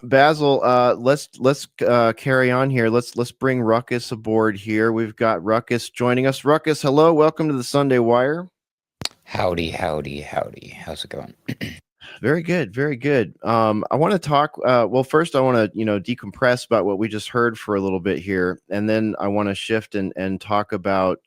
Basil, let's carry on here. Let's bring Ruckus aboard here. We've got Ruckus joining us. Ruckus, hello, welcome to the Sunday Wire. Howdy, howdy, howdy. How's it going? Very good, very good. I want to talk. Well, first, I want to decompress about what we just heard for a little bit here, and then I want to shift and talk about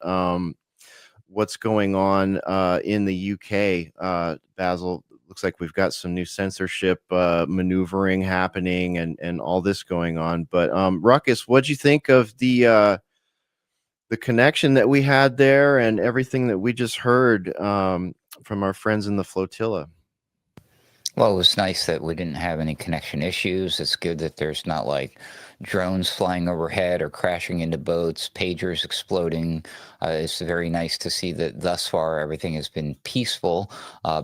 what's going on in the UK. Basil, looks like we've got some new censorship maneuvering happening, and all this going on. But Ruckus, what'd you think of the connection that we had there and everything that we just heard from our friends in the flotilla? Well, it was nice that we didn't have any connection issues. It's good that there's not like drones flying overhead or crashing into boats, pagers exploding. It's very nice to see that thus far everything has been peaceful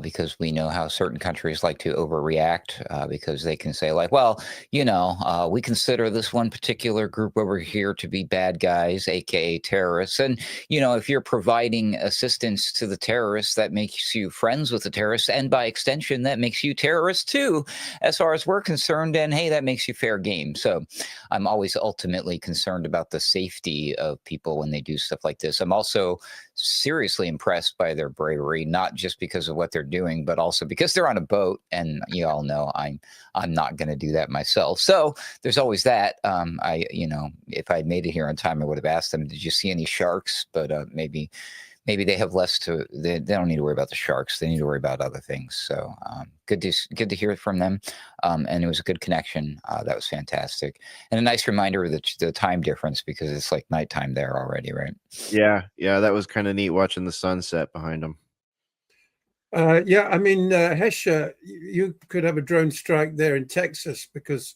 because we know how certain countries like to overreact because they can say like, well, we consider this one particular group over here to be bad guys, aka terrorists. And, if you're providing assistance to the terrorists, that makes you friends with the terrorists. And by extension, that makes you terrorists too, as far as we're concerned. And hey, that makes you fair game. So I'm always ultimately concerned about the safety of people when they do stuff like this. I'm also seriously impressed by their bravery, not just because of what they're doing, but also because they're on a boat. And you all know I'm not going to do that myself. So there's always that. If I'd made it here on time, I would have asked them, did you see any sharks? But maybe they have less to. They don't need to worry about the sharks. They need to worry about other things. So good to hear from them. And it was a good connection. That was fantastic, and a nice reminder of the time difference because it's like nighttime there already, right? Yeah, that was kind of neat watching the sunset behind them. Yeah, I mean, Hesha, you could have a drone strike there in Texas because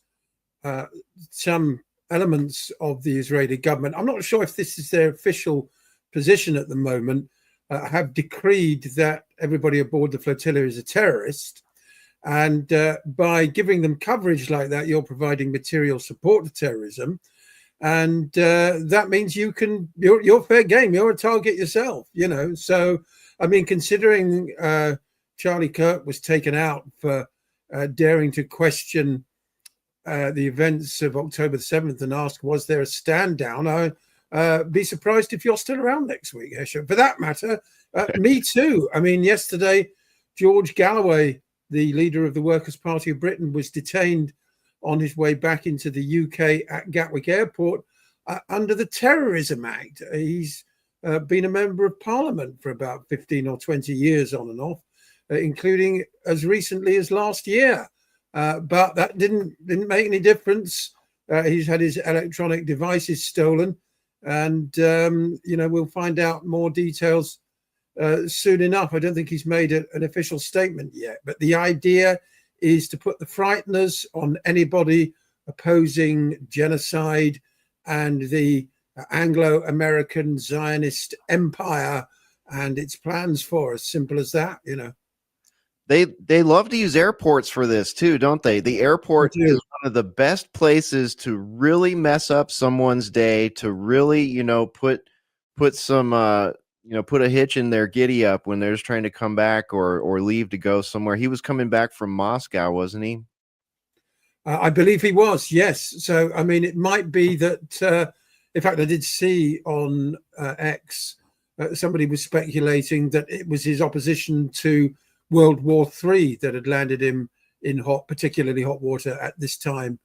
some elements of the Israeli government, I'm not sure if this is their official position at the moment, have decreed that everybody aboard the flotilla is a terrorist. And by giving them coverage like that, you're providing material support to terrorism. And that means you're fair game. You're a target yourself, So, I mean, considering Charlie Kirk was taken out for daring to question the events of October the 7th and ask, was there a stand down? Be surprised if you're still around next week, Hesha. For that matter, me too. I mean, yesterday, George Galloway, the leader of the Workers' Party of Britain, was detained on his way back into the UK at Gatwick Airport under the Terrorism Act. He's been a member of Parliament for about 15 or 20 years on and off, including as recently as last year. But that didn't make any difference. He's had his electronic devices stolen. And, we'll find out more details soon enough. I don't think he's made an official statement yet. But the idea is to put the frighteners on anybody opposing genocide and the Anglo-American Zionist empire and its plans for us. Simple as that, They love to use airports for this too, don't they? The airport is one of the best places to really mess up someone's day, to really, put some put a hitch in their giddy up when they're just trying to come back or leave to go somewhere. He was coming back from Moscow, wasn't he? I believe he was, yes. So, I mean, it might be that, in fact, I did see on X, somebody was speculating that it was his opposition to World War III that had landed him in particularly hot water at this time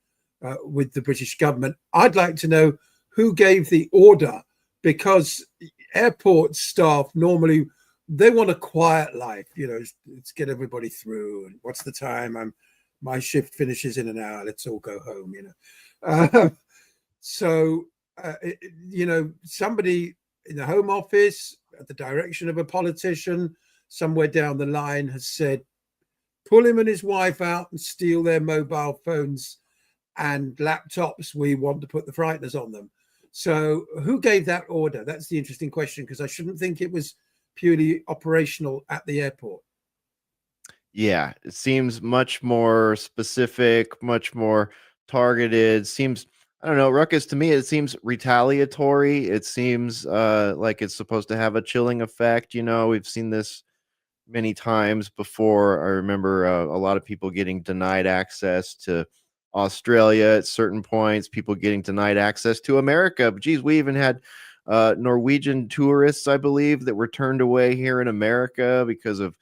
with the British government. I'd like to know who gave the order, because airport staff normally, they want a quiet life, let's get everybody through. And what's the time? My shift finishes in an hour. Let's all go home, So, somebody in the Home Office at the direction of a politician somewhere down the line has said, pull him and his wife out and steal their mobile phones and laptops. We want to put the frighteners on them. So who gave that order? That's the interesting question, because I shouldn't think it was purely operational at the airport. Yeah, it seems much more specific, much more targeted. Seems, I don't know, Ruckus, to me, it seems retaliatory. It seems like it's supposed to have a chilling effect. We've seen this many times before. I remember a lot of people getting denied access to Australia at certain points, people getting denied access to America. But geez, we even had Norwegian tourists, I believe, that were turned away here in America because of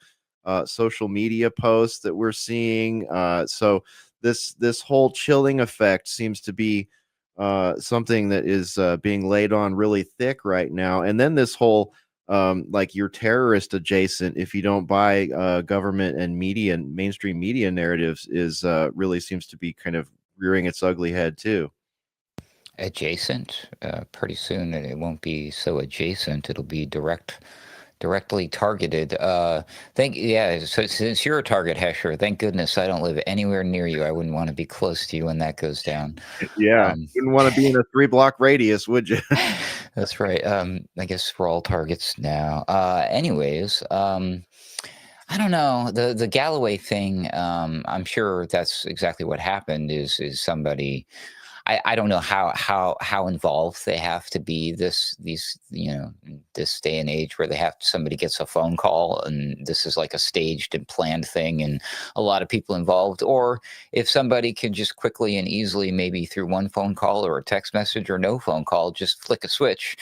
social media posts that we're seeing. So this whole chilling effect seems to be something that is being laid on really thick right now. And then this whole like you're terrorist adjacent if you don't buy government and media and mainstream media narratives is really seems to be kind of rearing its ugly head too. Adjacent. Pretty soon it won't be so adjacent. It'll be directly targeted. So since you're a target, Hesher, thank goodness I don't live anywhere near you. I wouldn't want to be close to you when that goes down. Yeah, wouldn't want to be in a 3-block radius, would you? That's right. I guess we're all targets now. Anyways, I don't know, the Galloway thing. I'm sure that's exactly what happened. Is somebody? I don't know how involved they have to be this day and age where they have somebody gets a phone call and this is like a staged and planned thing and a lot of people involved, or if somebody can just quickly and easily, maybe through one phone call or a text message or no phone call, just flick a switch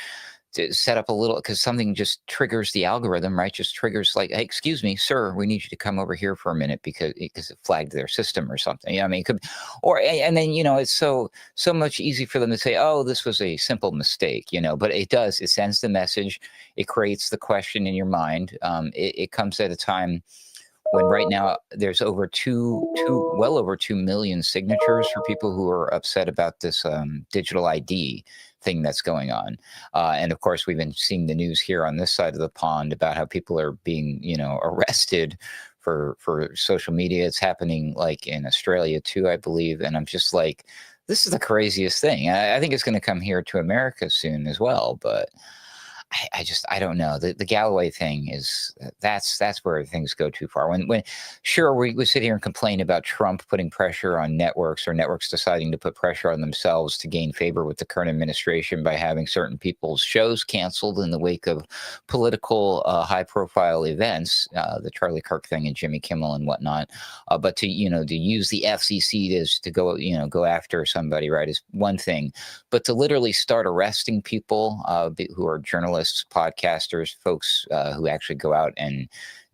to set up a little, because something just triggers the algorithm, right? Just triggers like, hey, excuse me, sir, we need you to come over here for a minute because it flagged their system or something. Yeah, I mean, it could, or and then it's so much easy for them to say, oh, this was a simple mistake, but it sends the message, it creates the question in your mind. It comes at a time when right now there's well over 2 million signatures for people who are upset about this digital ID thing that's going on. And of course, we've been seeing the news here on this side of the pond about how people are being, arrested for social media. It's happening like in Australia too, I believe. And I'm just like, this is the craziest thing. I think it's going to come here to America soon as well. But I don't know. The Galloway thing that's where things go too far. When sure, we sit here and complain about Trump putting pressure on networks or networks deciding to put pressure on themselves to gain favor with the current administration by having certain people's shows canceled in the wake of political high profile events, the Charlie Kirk thing and Jimmy Kimmel and whatnot. But to use the FCC to go after somebody, right, is one thing. But to literally start arresting people who are journalists, podcasters, folks who actually go out and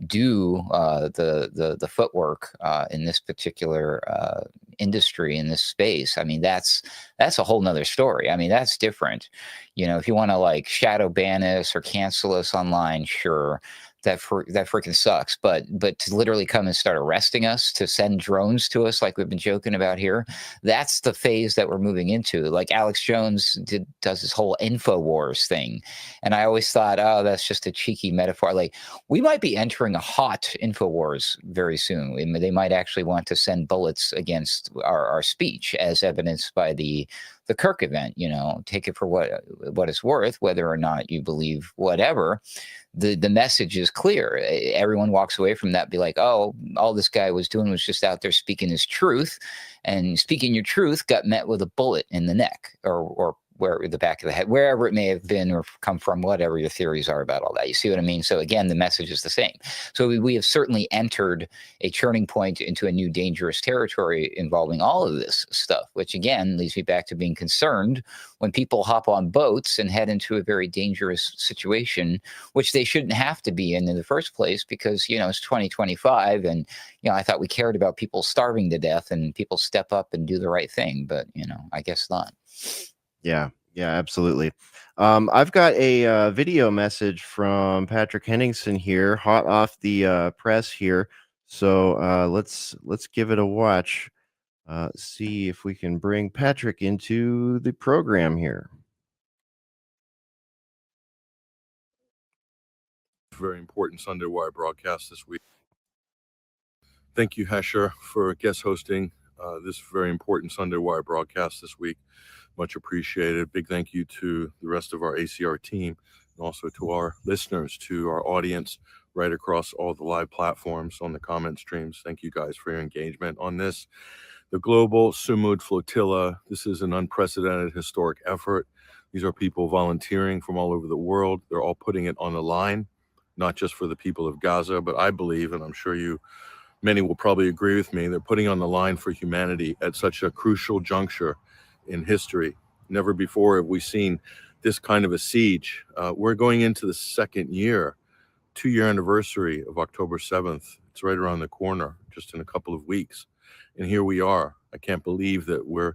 do the footwork in this particular industry, in this space. I mean, that's a whole nother story. I mean, that's different. If you want to like shadow ban us or cancel us online, sure. That freaking sucks. But to literally come and start arresting us, to send drones to us like we've been joking about here, that's the phase that we're moving into. Like Alex Jones does this whole InfoWars thing. And I always thought, oh, that's just a cheeky metaphor. Like we might be entering a hot InfoWars very soon. They might actually want to send bullets against our speech, as evidenced by the Kirk event. Take it for what it's worth, whether or not you believe whatever. The message is clear. Everyone walks away from that, be like, oh, all this guy was doing was just out there speaking his truth, and speaking your truth got met with a bullet in the neck or where the back of the head, wherever it may have been or come from, whatever your theories are about all that. You see what I mean? So again, the message is the same. So we have certainly entered a turning point into a new dangerous territory involving all of this stuff, which again leads me back to being concerned when people hop on boats and head into a very dangerous situation, which they shouldn't have to be in the first place, because, it's 2025 and, I thought we cared about people starving to death and people step up and do the right thing, but, I guess not. Yeah, absolutely. I've got a video message from Patrick Henningsen here, hot off the press here. So let's give it a watch. See if we can bring Patrick into the program here. Very important Sunday Wire broadcast this week. Thank you, Hesher, for guest hosting this very important Sunday Wire broadcast this week. Much appreciated. Big thank you to the rest of our ACR team, and also to our listeners, to our audience right across all the live platforms on the comment streams. Thank you guys for your engagement on this. The Global Sumud Flotilla, this is an unprecedented historic effort. These are people volunteering from all over the world. They're all putting it on the line, not just for the people of Gaza, but I believe, and I'm sure you many will probably agree with me. They're putting on the line for humanity at such a crucial juncture in history. Never before have we seen this kind of a siege. We're going into the second year, 2-year anniversary of October 7th. It's right around the corner, just in a couple of weeks. And here we are. I can't believe that we're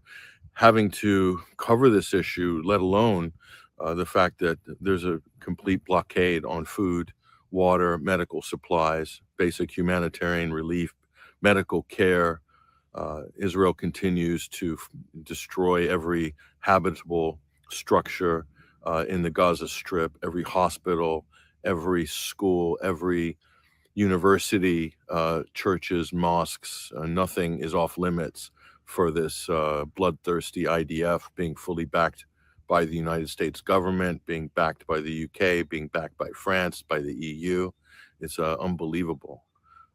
having to cover this issue, let alone the fact that there's a complete blockade on food, water, medical supplies, basic humanitarian relief, medical care. Israel continues to destroy every habitable structure in the Gaza Strip, every hospital, every school, every university, churches, mosques. Nothing is off limits for this bloodthirsty IDF being fully backed by the United States government, being backed by the UK, being backed by France, by the EU. It's unbelievable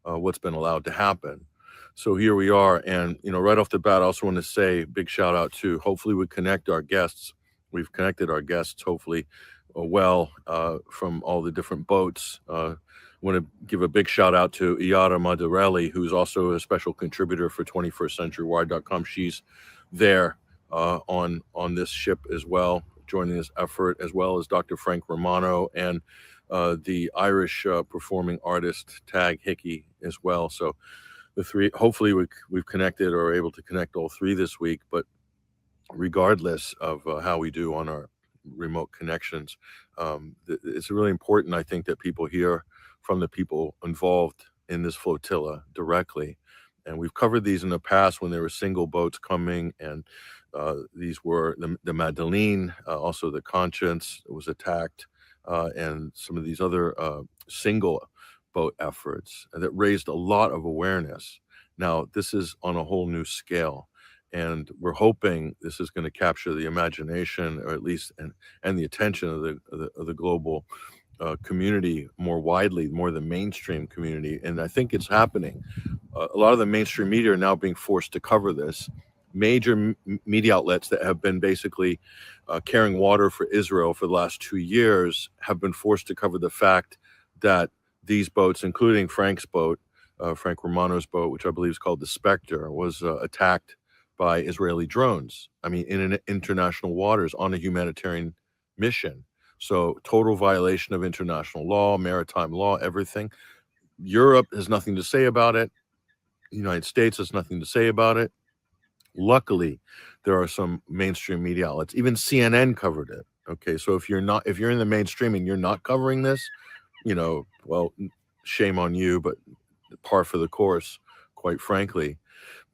what's been allowed to happen. So here we are. And, right off the bat, I also want to say big shout out to, hopefully we connect our guests. We've connected our guests, hopefully, from all the different boats. I want to give a big shout out to Iara Madarelli, who's also a special contributor for 21stCenturyWire.com. She's there on this ship as well, joining this effort, as well as Dr. Frank Romano and the Irish performing artist Tag Hickey as well. So the three, hopefully we've connected or are able to connect all three this week. But regardless of how we do on our remote connections, it's really important, I think, that people hear from the people involved in this flotilla directly. And we've covered these in the past when there were single boats coming, and these were the Madeleine, also the Conscience was attacked, and some of these other single boat efforts that raised a lot of awareness. Now, this is on a whole new scale, and we're hoping this is going to capture the imagination, or at least and the attention of the global community more widely, more the mainstream community. And I think it's happening. A lot of the mainstream media are now being forced to cover this. Major media outlets that have been basically carrying water for Israel for the last 2 years have been forced to cover the fact that these boats, including Frank's boat, Frank Romano's boat, which I believe is called the Spectre, was attacked by Israeli drones. I mean, in international waters on a humanitarian mission. So total violation of international law, maritime law, everything. Europe has nothing to say about it. The United States has nothing to say about it. Luckily, there are some mainstream media outlets. Even CNN covered it. Okay, so if you're in the mainstream and you're not covering this, well, shame on you, but par for the course, quite frankly.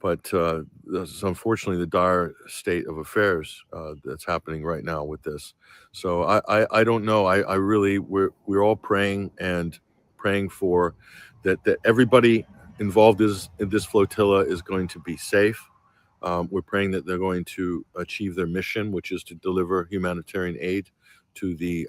But this is unfortunately the dire state of affairs that's happening right now with this. So I don't know. I really, we're all praying for that everybody involved in this flotilla is going to be safe. We're praying that they're going to achieve their mission, which is to deliver humanitarian aid to the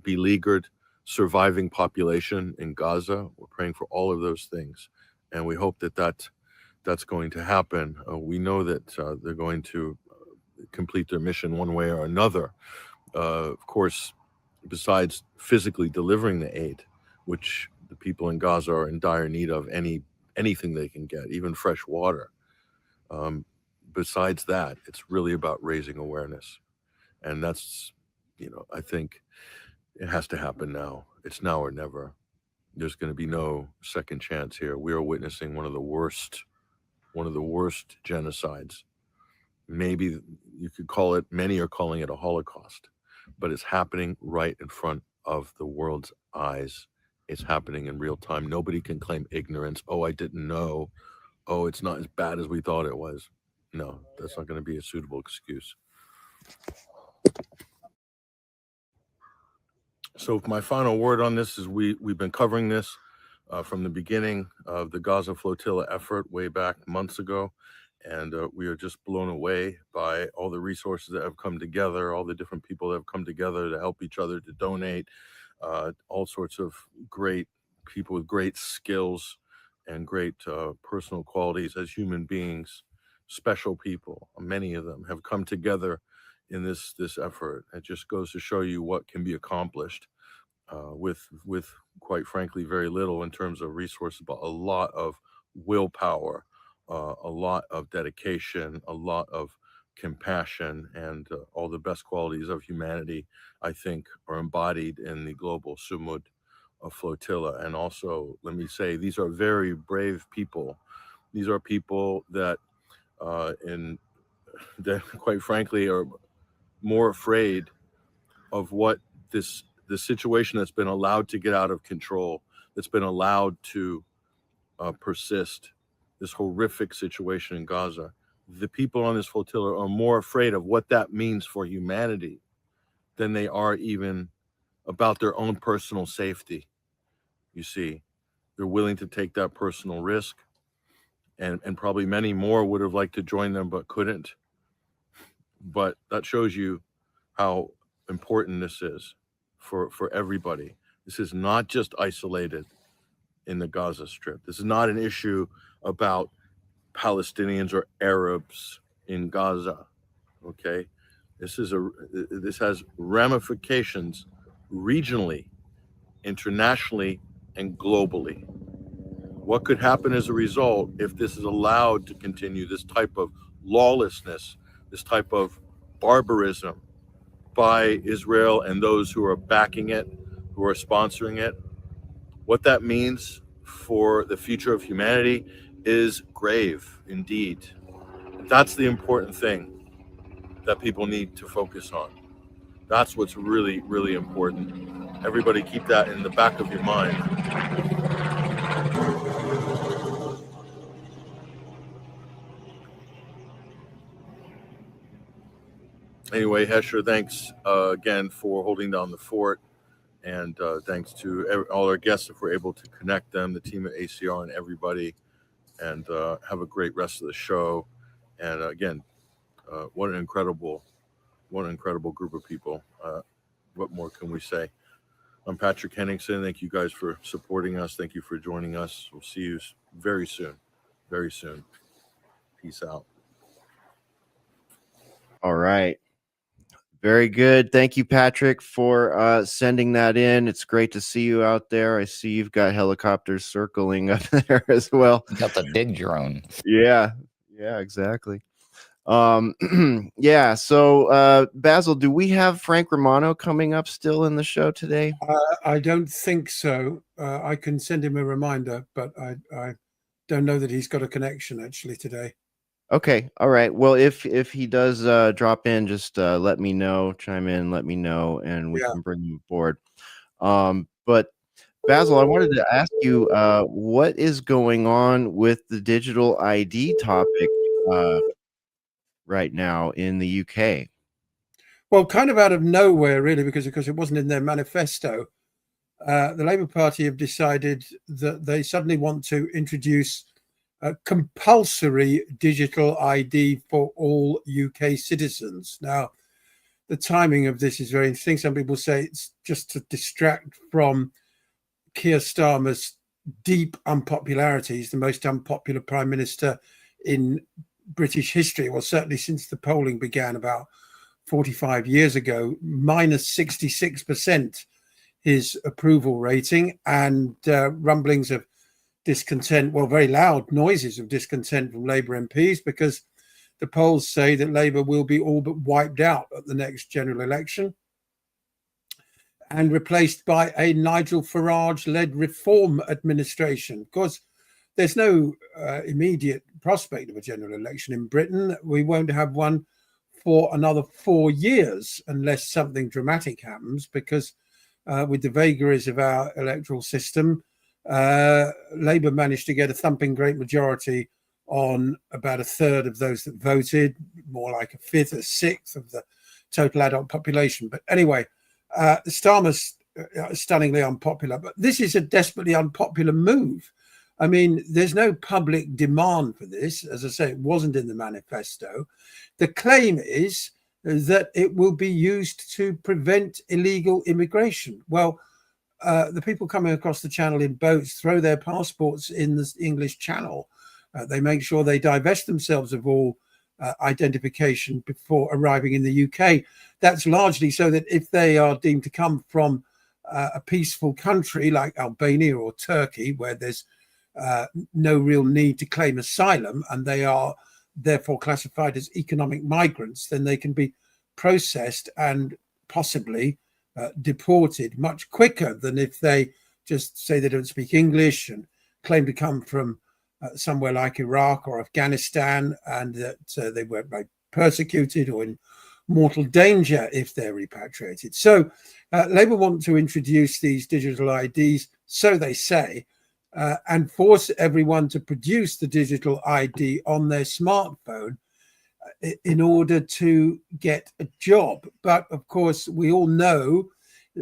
beleaguered surviving population in Gaza. We're praying for all of those things, and we hope that that's going to happen. We know that they're going to complete their mission one way or another. Of course, besides physically delivering the aid, which the people in Gaza are in dire need of, anything they can get, even fresh water. Besides that, it's really about raising awareness. And that's, I think it has to happen now. It's now or never. There's going to be no second chance here. We are witnessing one of the worst genocides. Maybe you could call it, many are calling it a Holocaust, but it's happening right in front of the world's eyes. It's happening in real time. Nobody can claim ignorance. Oh, I didn't know. Oh, it's not as bad as we thought it was. No, that's not going to be a suitable excuse. So my final word on this is we've been covering this from the beginning of the Gaza flotilla effort way back months ago. And we are just blown away by all the resources that have come together, all the different people that have come together to help each other, to donate, all sorts of great people with great skills and great personal qualities as human beings, special people. Many of them have come together in this effort. It just goes to show you what can be accomplished with quite frankly very little in terms of resources, but a lot of willpower, a lot of dedication, a lot of compassion, and all the best qualities of humanity, I think, are embodied in the Global Sumud Flotilla. And also, let me say, these are very brave people. These are people that, that quite frankly, are more afraid of what the situation that's been allowed to get out of control, that's been allowed to persist, this horrific situation in Gaza. The people on this flotilla are more afraid of what that means for humanity than they are even about their own personal safety. You see, they're willing to take that personal risk, and probably many more would have liked to join them but couldn't. But that shows you how important this is for everybody. This is not just isolated in the Gaza Strip. This is not an issue about Palestinians or Arabs in Gaza. Okay, this has ramifications regionally, internationally, and globally. What could happen as a result if this is allowed to continue, this type of lawlessness, this type of barbarism by Israel and those who are backing it, who are sponsoring it? What that means for the future of humanity is grave indeed. That's the important thing that people need to focus on. That's what's really, really important. Everybody keep that in the back of your mind. Anyway, Hesher, thanks again for holding down the fort. And thanks to all our guests if we're able to connect them, the team at ACR and everybody. And have a great rest of the show. And again, what an incredible group of people. What more can we say? I'm Patrick Henningsen. Thank you guys for supporting us. Thank you for joining us. We'll see you very soon. Very soon. Peace out. All right. Very good. Thank you, Patrick, for sending that in. It's great to see you out there. I see you've got helicopters circling up there as well. You got the big drone. Yeah, exactly. Yeah. So, Basil, do we have Frank Romano coming up still in the show today? I don't think so. I can send him a reminder, but I don't know that he's got a connection actually today. Okay. All right. Well, if he does drop in, just let me know, chime in, let me know, and we can bring him aboard. But Basil, I wanted to ask you, what is going on with the digital ID topic right now in the UK? Well, kind of out of nowhere, really, because it wasn't in their manifesto. The Labour Party have decided that they suddenly want to introduce a compulsory digital ID for all UK citizens. Now, the timing of this is very interesting. Some people say it's just to distract from Keir Starmer's deep unpopularity. He's the most unpopular Prime Minister in British history, well, certainly since the polling began about 45 years ago, minus 66% his approval rating, and rumblings of discontent, well, very loud noises of discontent from Labour MPs, because the polls say that Labour will be all but wiped out at the next general election and replaced by a Nigel Farage-led reform administration. Of course, there's no immediate prospect of a general election in Britain. We won't have one for another 4 years unless something dramatic happens, because with the vagaries of our electoral system, Labour managed to get a thumping great majority on about a third of those that voted, more like a fifth, a sixth of the total adult population. But anyway, Starmer's stunningly unpopular, but this is a desperately unpopular move. I mean, there's no public demand for this. As I say, it wasn't in the manifesto. The claim is that it will be used to prevent illegal immigration. Well, the people coming across the channel in boats throw their passports in the English Channel. They make sure they divest themselves of all identification before arriving in the UK. That's largely so that if they are deemed to come from a peaceful country like Albania or Turkey, where there's no real need to claim asylum, and they are therefore classified as economic migrants, then they can be processed and possibly deported much quicker than if they just say they don't speak English and claim to come from somewhere like Iraq or Afghanistan, and that they were persecuted or in mortal danger if they're repatriated. So Labour want to introduce these digital IDs, so they say, and force everyone to produce the digital ID on their smartphone in order to get a job. But of course, we all know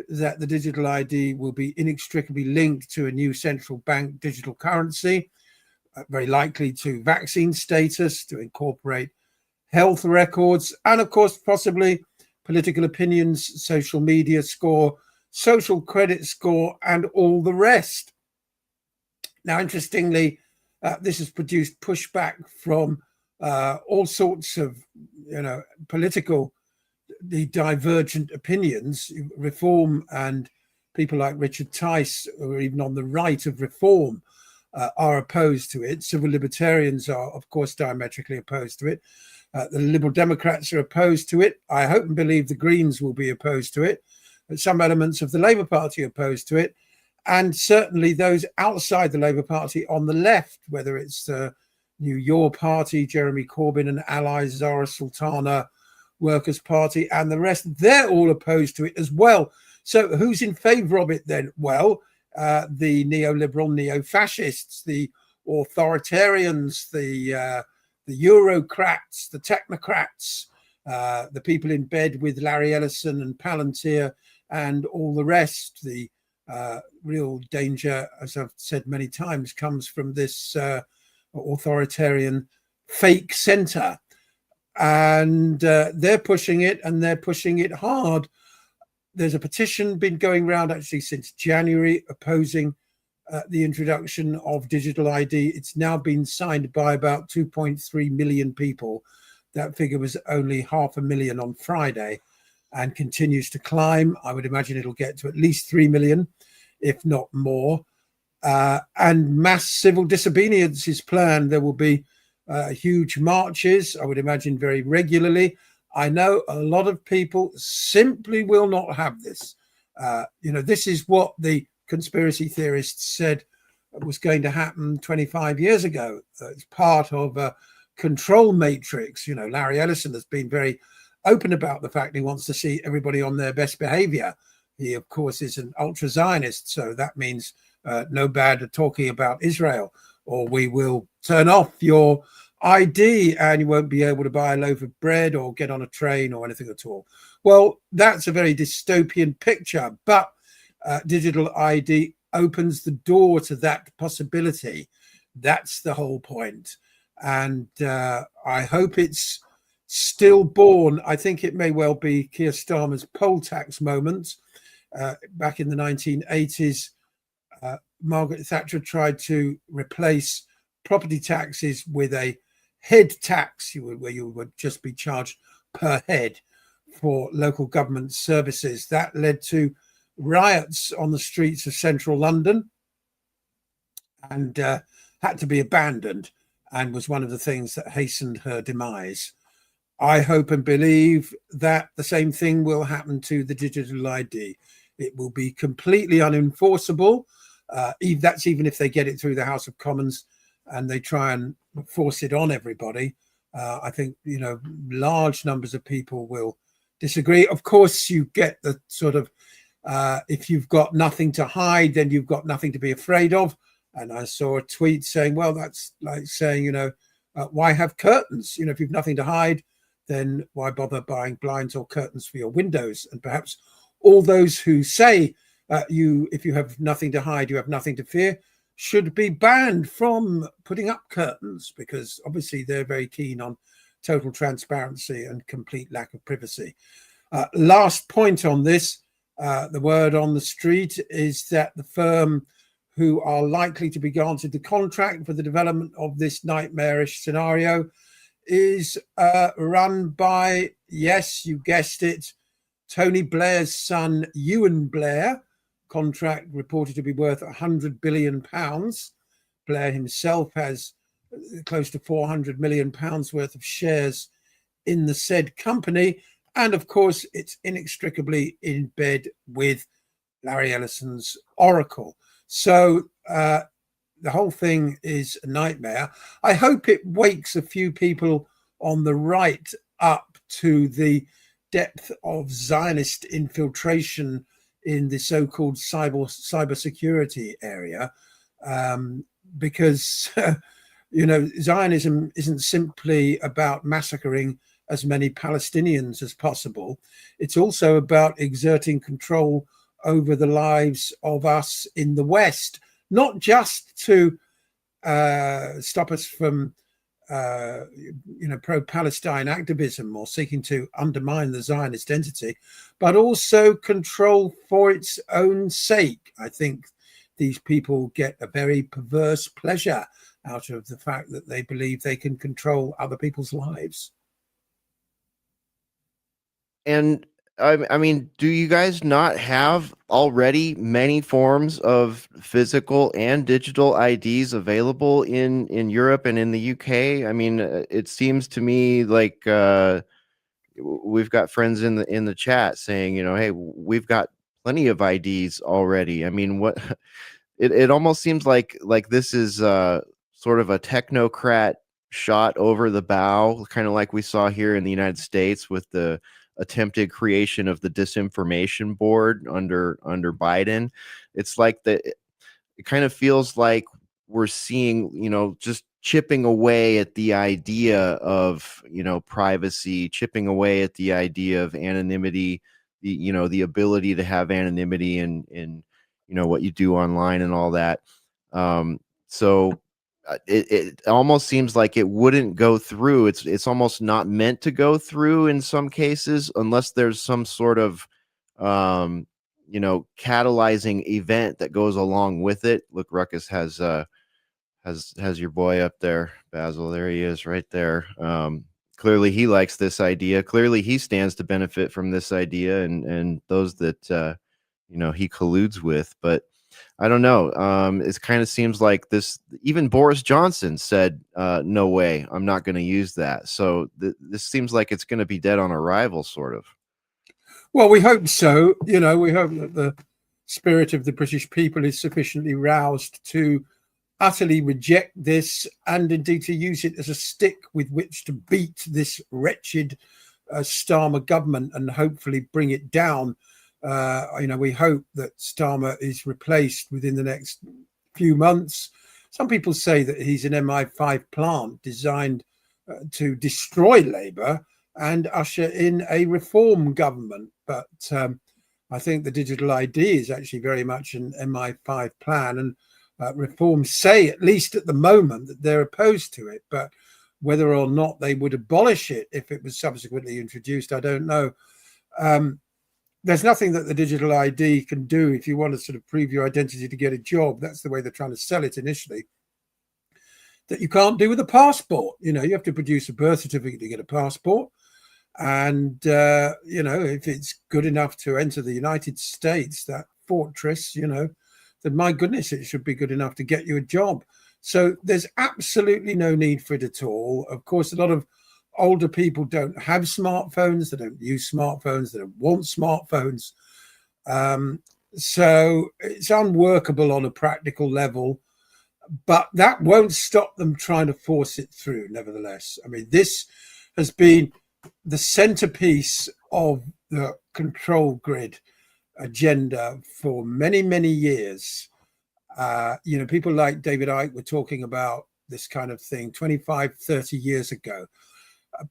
that the digital ID will be inextricably linked to a new central bank digital currency, very likely to vaccine status, to incorporate health records, and of course, possibly political opinions, social media score, social credit score, and all the rest. Now, interestingly, this has produced pushback from all sorts of, political, the divergent opinions. Reform and people like Richard Tice, or even on the right of reform, are opposed to it. Civil libertarians are, of course, diametrically opposed to it. The Liberal Democrats are opposed to it. I hope and believe the Greens will be opposed to it. But some elements of the Labour Party are opposed to it. And certainly those outside the Labour Party on the left, whether it's the New Your Party, Jeremy Corbyn and allies, Zara Sultana, Workers' Party, and the rest, they're all opposed to it as well. So who's in favour of it then? Well, the neoliberal, neo-fascists, the authoritarians, the Eurocrats, the technocrats, the people in bed with Larry Ellison and Palantir and all the rest. The real danger, as I've said many times, comes from this authoritarian fake centre. And they're pushing it, and they're pushing it hard. There's a petition been going around actually since January opposing the introduction of digital ID. It's now been signed by about 2.3 million people. That figure was only 500,000 on Friday and continues to climb. I would imagine it'll get to at least 3 million, if not more. And mass civil disobedience is planned. There will be huge marches, I would imagine, very regularly. I know a lot of people simply will not have this. This is what the conspiracy theorists said was going to happen 25 years ago. It's part of a control matrix. Larry Ellison has been very open about the fact he wants to see everybody on their best behavior. He, of course, is an ultra-Zionist, so that means no bad talking about Israel, or we will turn off your ID and you won't be able to buy a loaf of bread or get on a train or anything at all. Well, that's a very dystopian picture, but digital ID opens the door to that possibility. That's the whole point. And I hope it's stillborn. I think it may well be Keir Starmer's poll tax moment. Back in the 1980s, Margaret Thatcher tried to replace property taxes with a head tax, where you would just be charged per head for local government services. That led to riots on the streets of central London and had to be abandoned, and was one of the things that hastened her demise. I hope and believe that the same thing will happen to the digital ID. It will be completely unenforceable. That's even if they get it through the House of Commons and they try and force it on everybody. I think, large numbers of people will disagree. Of course, you get the sort of, if you've got nothing to hide, then you've got nothing to be afraid of. And I saw a tweet saying, well, that's like saying, why have curtains? If you've nothing to hide, then why bother buying blinds or curtains for your windows? And perhaps all those who say if you have nothing to hide, you have nothing to fear, should be banned from putting up curtains, because obviously they're very keen on total transparency and complete lack of privacy. Last point on this, the word on the street is that the firm who are likely to be granted the contract for the development of this nightmarish scenario is run by, yes, you guessed it, Tony Blair's son, Ewan Blair. Contract reported to be worth £100 billion. Blair himself has close to £400 million worth of shares in the said company. And of course, it's inextricably in bed with Larry Ellison's Oracle. So the whole thing is a nightmare. I hope it wakes a few people on the right up to the depth of Zionist infiltration in the so-called cybersecurity area, because Zionism isn't simply about massacring as many Palestinians as possible. It's also about exerting control over the lives of us in the West, not just to stop us from pro-Palestine activism or seeking to undermine the Zionist entity, but also control for its own sake. I think these people get a very perverse pleasure out of the fact that they believe they can control other people's lives. And I mean, do you guys not have already many forms of physical and digital IDs available in Europe and in the UK? I mean, it seems to me like we've got friends in the chat saying, hey, we've got plenty of IDs already. I mean, what it almost seems like this is sort of a technocrat shot over the bow, kind of like we saw here in the United States with the attempted creation of the disinformation board under Biden. It's like it kind of feels like we're seeing, just chipping away at the idea of, privacy, chipping away at the idea of anonymity, the ability to have anonymity in what you do online and all that. So it almost seems like it wouldn't go through. It's almost not meant to go through in some cases unless there's some sort of catalyzing event that goes along with it. Look, Ruckus has your boy up there, Basil. There he is, right there. Clearly he likes this idea. Clearly he stands to benefit from this idea and those that he colludes with. But I don't know. It kind of seems like this. Even Boris Johnson said, "No way, I'm not going to use that." So this seems like it's going to be dead on arrival, sort of. Well, we hope so. We hope that the spirit of the British people is sufficiently roused to utterly reject this, and indeed to use it as a stick with which to beat this wretched Starmer government and hopefully bring it down. We hope that Starmer is replaced within the next few months. Some people say that he's an MI5 plant designed to destroy Labour and usher in a reform government. But I think the digital ID is actually very much an MI5 plan, and reforms say, at least at the moment, that they're opposed to it. But whether or not they would abolish it if it was subsequently introduced, I don't know. There's nothing that the digital ID can do if you want to sort of prove your identity to get a job. That's the way they're trying to sell it initially. That you can't do with a passport. You have to produce a birth certificate to get a passport. And, if it's good enough to enter the United States, that fortress, then my goodness, it should be good enough to get you a job. So there's absolutely no need for it at all. Of course, a lot of older people don't have smartphones. They don't use smartphones. They don't want smartphones. So it's unworkable on a practical level, but that won't stop them trying to force it through, nevertheless. I mean, this has been the centerpiece of the control grid agenda for many, many years. People like David Icke were talking about this kind of thing 25, 30 years ago.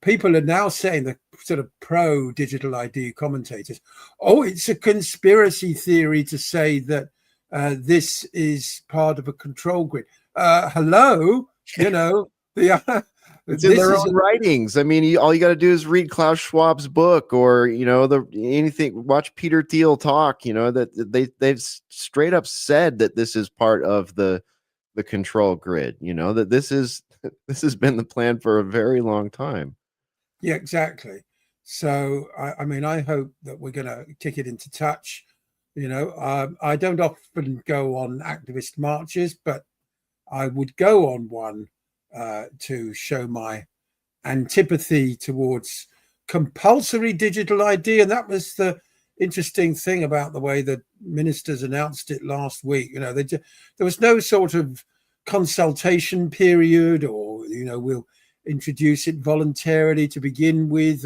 People are now saying, the sort of pro-digital ID commentators, it's a conspiracy theory to say that this is part of a control grid. Hello, it's in their own writings. I mean, all you got to do is read Klaus Schwab's book, or anything. Watch Peter Thiel talk. That they've straight up said that this is part of the control grid. That this has been the plan for a very long time. Yeah, exactly. So I hope that we're going to kick it into touch. I don't often go on activist marches, but I would go on one to show my antipathy towards compulsory digital ID. And that was the interesting thing about the way that ministers announced it last week. You know, there was no sort of consultation period, or, you know, we'll introduce it voluntarily to begin with.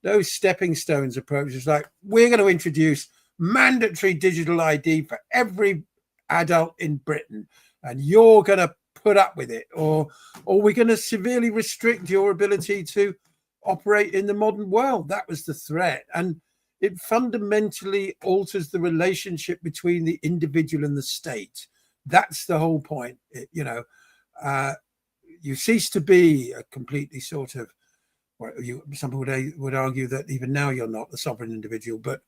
No stepping stones approach. It's like, we're going to introduce mandatory digital ID for every adult in Britain, and you're going to put up with it, or we're going to severely restrict your ability to operate in the modern world. That was the threat. And it fundamentally alters the relationship between the individual and the state. That's the whole point. You cease to be a completely sort of, some people would argue that even now you're not the sovereign individual, but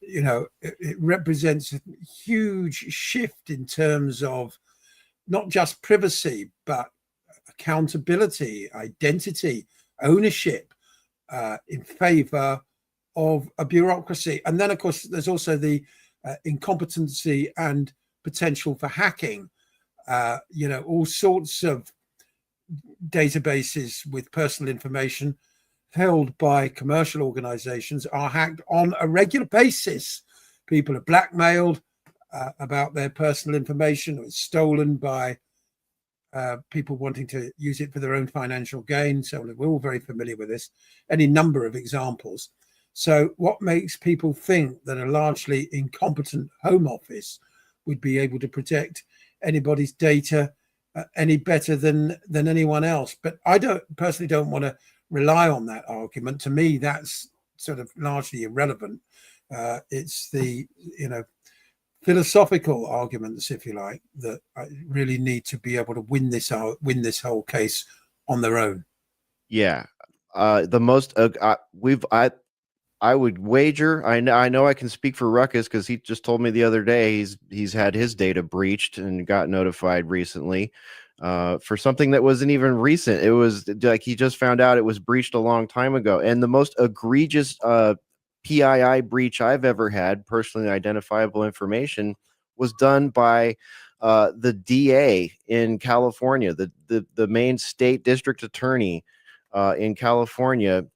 it represents a huge shift in terms of not just privacy, but accountability, identity, ownership, in favor of a bureaucracy. And then, of course, there's also the incompetency and potential for hacking. All sorts of databases with personal information held by commercial organizations are hacked on a regular basis. People are blackmailed about their personal information, or it's stolen by people wanting to use it for their own financial gain. So we're all very familiar with this, any number of examples. So what makes people think that a largely incompetent Home Office would be able to protect anybody's data any better than anyone else? But I personally don't want to rely on that argument. To me, that's sort of largely irrelevant. It's the philosophical arguments, if you like, that really need to be able to win this whole case on their own. Yeah, the most I would wager. I know I can speak for Ruckus because he just told me the other day he's had his data breached and got notified recently for something that wasn't even recent. It was like he just found out it was breached a long time ago. And the most egregious PII breach I've ever had, personally identifiable information, was done by the DA in California, the main state district attorney in California.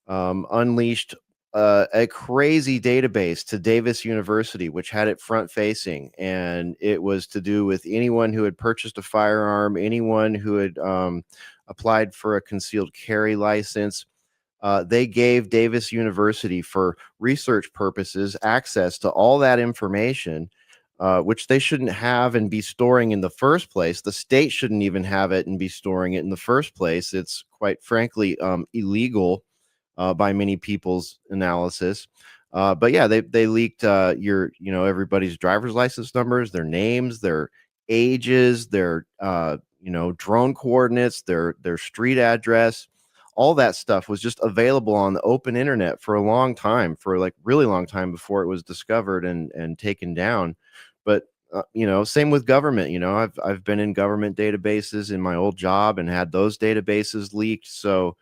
Unleashed a crazy database to Davis University, which had it front facing, and it was to do with anyone who had purchased a firearm, anyone who had applied for a concealed carry license. They gave Davis University, for research purposes, access to all that information, which they shouldn't have and be storing in the first place. The state shouldn't even have it and be storing it in the first place. It's quite frankly illegal by many people's analysis. But yeah, they leaked everybody's driver's license numbers, their names, their ages, their drone coordinates, their street address. All that stuff was just available on the open internet for a long time, for like really long time before it was discovered and taken down. But same with government. I've been in government databases in my old job and had those databases leaked. So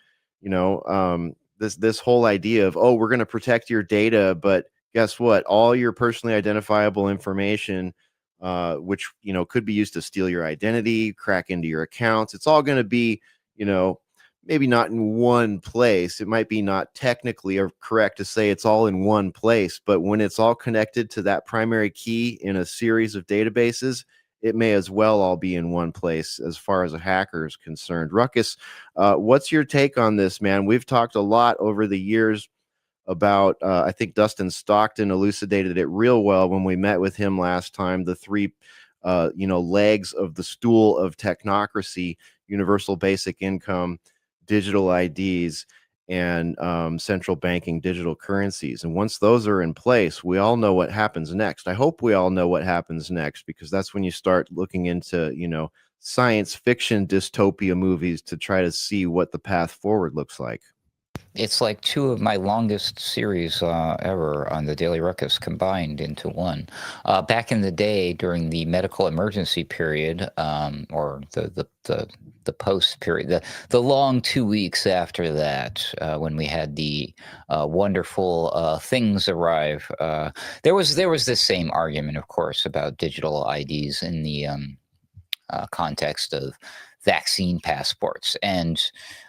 this whole idea of, we're going to protect your data, but guess what? All your personally identifiable information, which could be used to steal your identity, crack into your accounts, it's all going to be maybe not in one place. It might be not technically or correct to say it's all in one place, but when it's all connected to that primary key in a series of databases, it may as well all be in one place as far as a hacker is concerned. Ruckus, what's your take on this, man? We've talked a lot over the years about, I think Dustin Stockton elucidated it real well when we met with him last time, the three legs of the stool of technocracy: universal basic income, digital IDs, and central banking digital currencies. And once those are in place, we all know what happens next. I hope we all know what happens next, because that's when you start looking into, science fiction dystopia movies to try to see what the path forward looks like. It's like two of my longest series ever on the Daily Ruckus combined into one. Back in the day, during the medical emergency period, or the post period, the long 2 weeks after that, when we had the wonderful things arrive, there was this same argument, of course, about digital IDs in the context of vaccine passports. And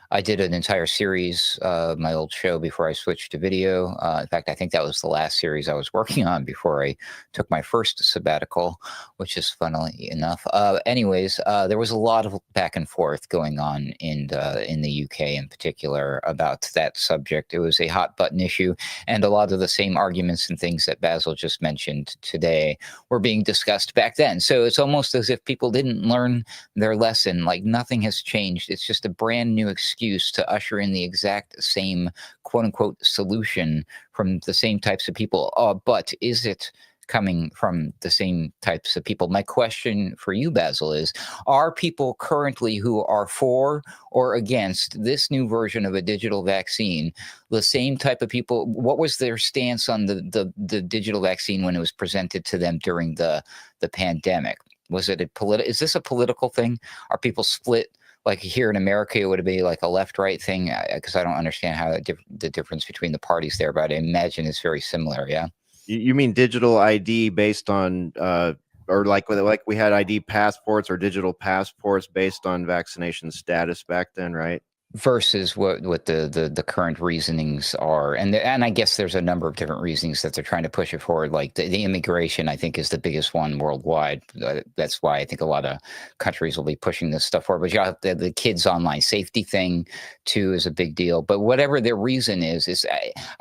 I did an entire series, my old show, before I switched to video. In fact, I think that was the last series I was working on before I took my first sabbatical, which is funnily enough. Anyways, there was a lot of back and forth going on in the UK in particular about that subject. It was a hot button issue, and a lot of the same arguments and things that Basil just mentioned today were being discussed back then. So it's almost as if people didn't learn their lesson. Like, nothing has changed. It's just a brand new excuse to usher in the exact same quote unquote solution from the same types of people. But is it coming from the same types of people? My question for you, Basil, is, are people currently who are for or against this new version of a digital vaccine the same type of people? What was their stance on the digital vaccine when it was presented to them during the pandemic? Was it is this a political thing? Are people split? Like here in America, it would be like a left-right thing, because I don't understand how the difference between the parties there, but I imagine it's very similar. Yeah. You mean digital ID based on, or like we had ID passports or digital passports based on vaccination status back then, right? Versus what the current reasonings are, and I guess there's a number of different reasonings that they're trying to push it forward. Like the immigration, I think, is the biggest one worldwide. That's why I think a lot of countries will be pushing this stuff forward. But you have the kids' online safety thing too is a big deal. But whatever their reason is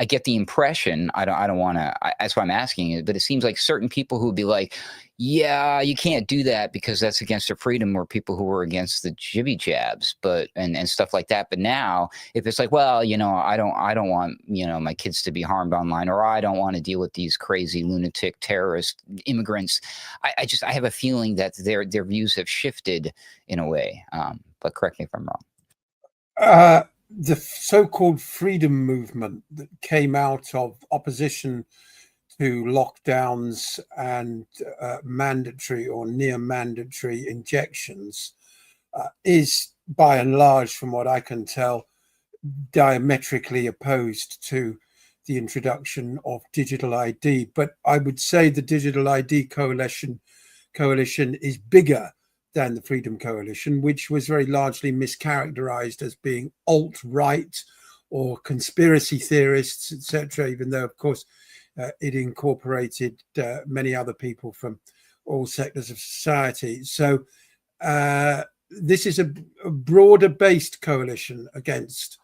I get the impression, I don't want to. That's why I'm asking it. But it seems like certain people who would be like, yeah, you can't do that because that's against their freedom, or people who were against the jibby jabs, but and stuff like that. But now, if it's like, well, I don't want my kids to be harmed online, or I don't want to deal with these crazy lunatic terrorist immigrants, I have a feeling that their views have shifted in a way. But correct me if I'm wrong. The so-called freedom movement that came out of opposition to lockdowns and mandatory or near mandatory injections is, by and large, from what I can tell, diametrically opposed to the introduction of digital ID. But I would say the Digital ID coalition is bigger than the Freedom Coalition, which was very largely mischaracterized as being alt-right or conspiracy theorists, etc., even though, of course, it incorporated many other people from all sectors of society. So this is a broader-based coalition against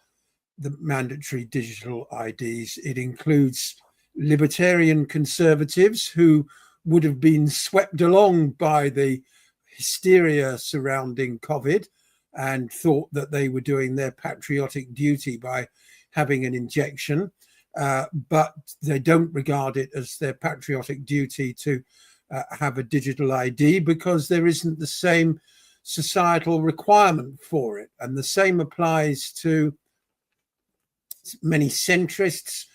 the mandatory digital IDs. It includes libertarian conservatives who would have been swept along by the hysteria surrounding COVID and thought that they were doing their patriotic duty by having an injection. But they don't regard it as their patriotic duty to have a digital ID because there isn't the same societal requirement for it. And the same applies to many centrists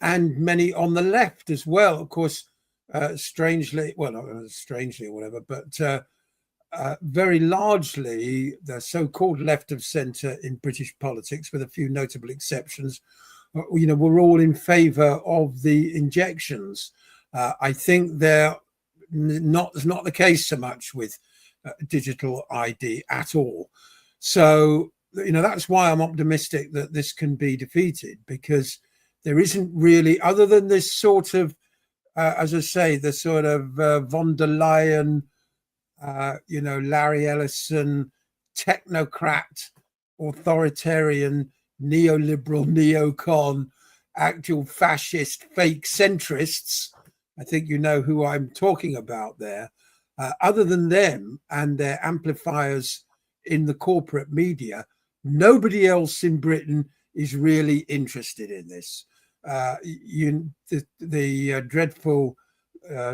and many on the left as well. Of course, strangely, well, not strangely or whatever, but very largely the so-called left of centre in British politics, with a few notable exceptions, we're all in favor of the injections. I think it's not the case so much with digital ID at all. So, that's why I'm optimistic that this can be defeated, because there isn't really, other than this sort of, as I say, the sort of von der Leyen, Larry Ellison, technocrat, authoritarian, neoliberal, neocon, actual fascist, fake centrists. I think you know who I'm talking about there. Other than them and their amplifiers in the corporate media, nobody else in Britain is really interested in this. The dreadful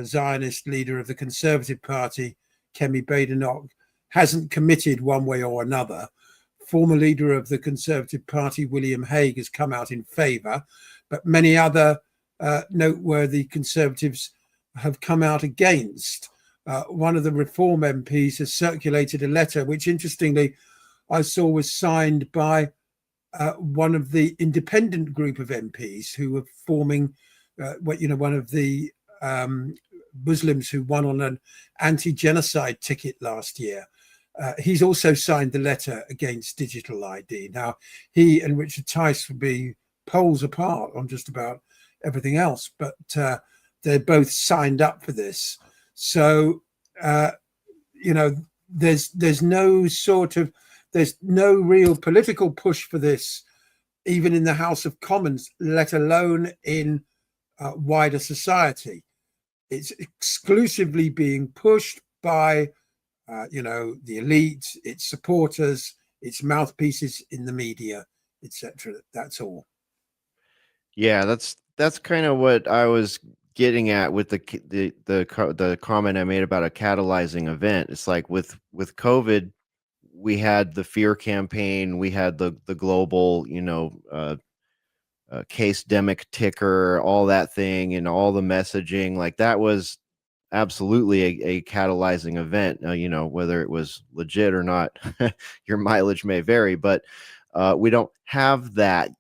Zionist leader of the Conservative Party, Kemi Badenoch, hasn't committed one way or another. Former leader of the Conservative Party, William Hague, has come out in favour, but many other noteworthy Conservatives have come out against. One of the Reform MPs has circulated a letter, which interestingly I saw was signed by one of the independent group of MPs who were forming, one of the Muslims who won on an anti-genocide ticket last year. He's also signed the letter against digital ID. Now, he and Richard Tice will be poles apart on just about everything else, but they're both signed up for this. So, there's no real political push for this, even in the House of Commons, let alone in wider society. It's exclusively being pushed by the elite, its supporters, its mouthpieces in the media, etc. That's all. Yeah, that's kind of what I was getting at with the comment I made about a catalyzing event. It's like with COVID, we had the fear campaign, we had the global, case demic ticker, all that thing, and all the messaging. Like that was absolutely a catalyzing event. Whether it was legit or not, your mileage may vary, but we don't have that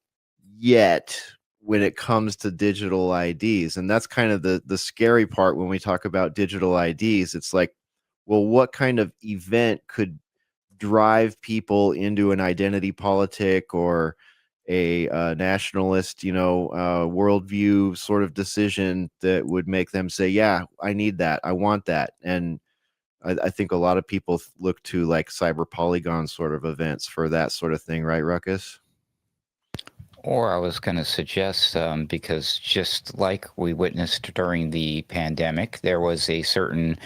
yet when it comes to digital IDs. And that's kind of the scary part when we talk about digital IDs. It's like, well, what kind of event could drive people into an identity politic or a nationalist, worldview sort of decision that would make them say, yeah, I need that. I want that. And I think a lot of people look to like cyber polygon sort of events for that sort of thing, right, Ruckus? Or I was going to suggest, because just like we witnessed during the pandemic, there was a certain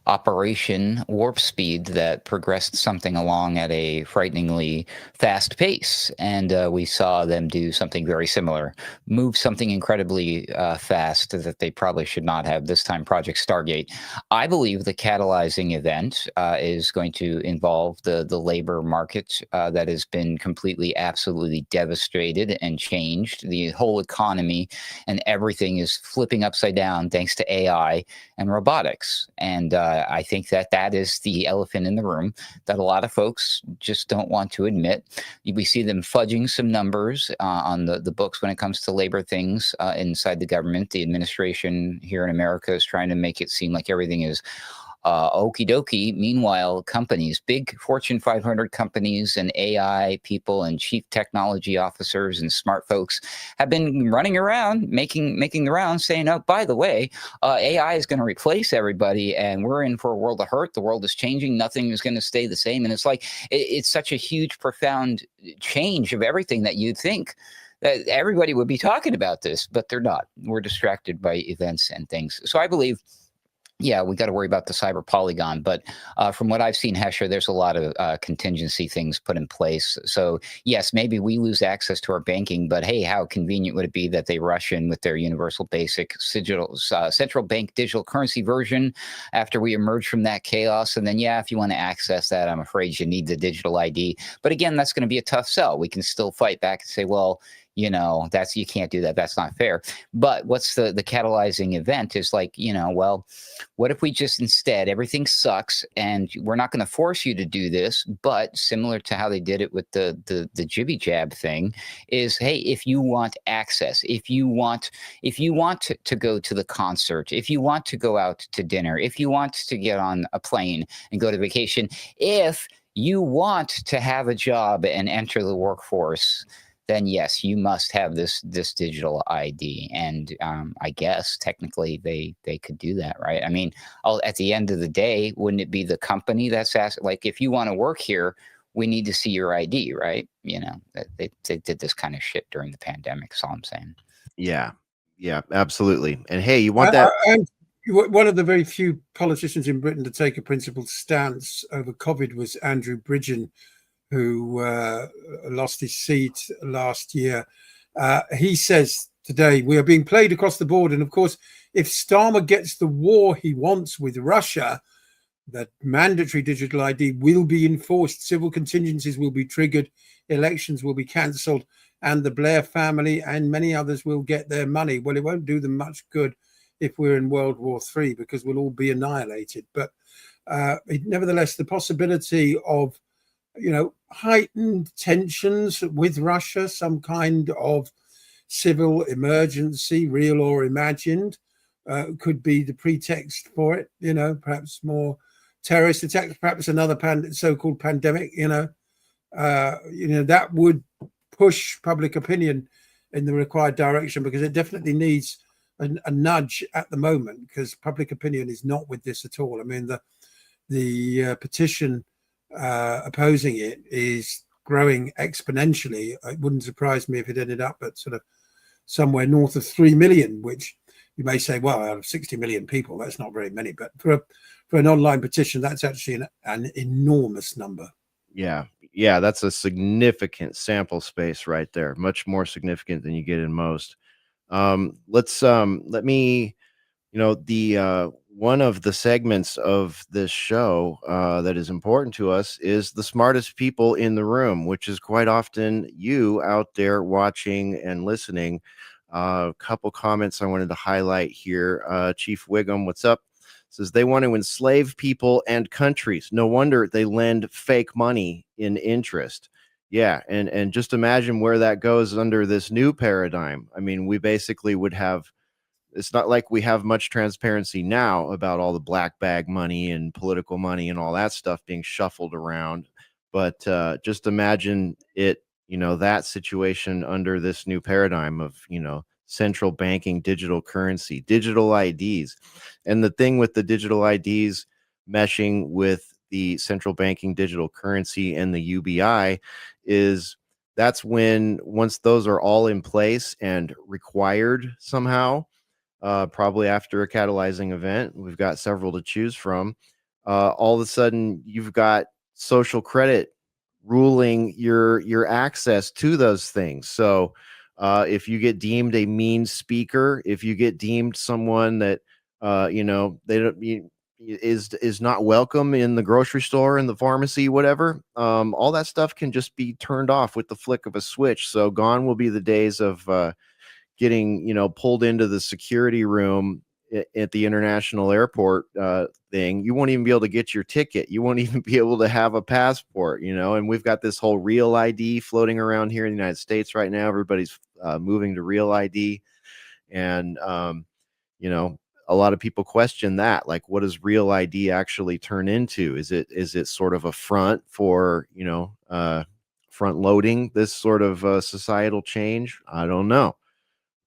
Operation Warp Speed that progressed something along at a frighteningly fast pace. And we saw them do something very similar, move something incredibly fast that they probably should not have, this time Project Stargate. I believe the catalyzing event is going to involve the labor market that has been completely, absolutely devastated and changed. The whole economy and everything is flipping upside down thanks to AI and robotics. And I think that is the elephant in the room that a lot of folks just don't want to admit. We see them fudging some numbers on the books when it comes to labor things inside the government. The administration here in America is trying to make it seem like everything is okie dokie. Meanwhile, companies, big Fortune 500 companies and AI people and chief technology officers and smart folks have been running around making the rounds saying, oh, by the way, AI is going to replace everybody and we're in for a world of hurt. The world is changing. Nothing is going to stay the same. And it's like, it's such a huge, profound change of everything that you'd think that everybody would be talking about this, but they're not. We're distracted by events and things. So I believe, yeah, we got to worry about the cyber polygon. But from what I've seen, Hesher, there's a lot of contingency things put in place. So, yes, maybe we lose access to our banking, but hey, how convenient would it be that they rush in with their universal basic central bank digital currency version after we emerge from that chaos? And then, yeah, if you want to access that, I'm afraid you need the digital ID. But again, that's going to be a tough sell. We can still fight back and say, well, that's, you can't do that. That's not fair. But what's the catalyzing event is like, well, what if we just instead, everything sucks and we're not going to force you to do this, but similar to how they did it with the jibby jab thing is, hey, if you want access, if you want to go to the concert, if you want to go out to dinner, if you want to get on a plane and go to vacation, if you want to have a job and enter the workforce, then yes, you must have this digital ID. And I guess technically they could do that, right? I mean, at the end of the day, wouldn't it be the company that's asked, like, if you want to work here, we need to see your ID, right? They did this kind of shit during the pandemic, that's all I'm saying. Yeah, absolutely. And hey, you want that? One of the very few politicians in Britain to take a principled stance over COVID was Andrew Bridgen, who lost his seat last year. He says today, we are being played across the board. And of course, if Starmer gets the war he wants with Russia, that mandatory digital ID will be enforced, civil contingencies will be triggered, elections will be cancelled, and the Blair family and many others will get their money. Well, it won't do them much good if we're in World War III, because we'll all be annihilated. But nevertheless, the possibility of heightened tensions with Russia, some kind of civil emergency, real or imagined, could be the pretext for it, perhaps more terrorist attacks, perhaps another so-called pandemic, that would push public opinion in the required direction, because it definitely needs a nudge at the moment, because public opinion is not with this at all. I mean, the petition opposing it is growing exponentially. It wouldn't surprise me if it ended up at sort of somewhere north of 3 million, which you may say, well, out of 60 million people, that's not very many. But for an online petition, that's actually an enormous number. Yeah, that's a significant sample space right there. Much more significant than you get in most. Let me, the one of the segments of this show that is important to us is the smartest people in the room, which is quite often you out there watching and listening. A couple comments I wanted to highlight here. Chief Wiggum, what's up? Says they want to enslave people and countries. No wonder they lend fake money in interest. Yeah, and just imagine where that goes under this new paradigm. I mean, we basically would have, it's not like we have much transparency now about all the black bag money and political money and all that stuff being shuffled around. But just imagine it, that situation under this new paradigm of, central banking, digital currency, digital IDs. And the thing with the digital IDs meshing with the central banking digital currency and the UBI is that's when, once those are all in place and required somehow, probably after a catalyzing event, we've got several to choose from, all of a sudden you've got social credit ruling your access to those things. So if you get deemed a mean speaker, if you get deemed someone that they don't is not welcome in the grocery store, in the pharmacy, whatever, all that stuff can just be turned off with the flick of a switch. So gone will be the days of getting pulled into the security room at the international airport thing. You won't even be able to get your ticket. You won't even be able to have a passport, and we've got this whole real ID floating around here in the United States right now. Everybody's moving to real ID. And, a lot of people question that, like, what does real ID actually turn into? Is it sort of a front for, front loading this sort of societal change? I don't know.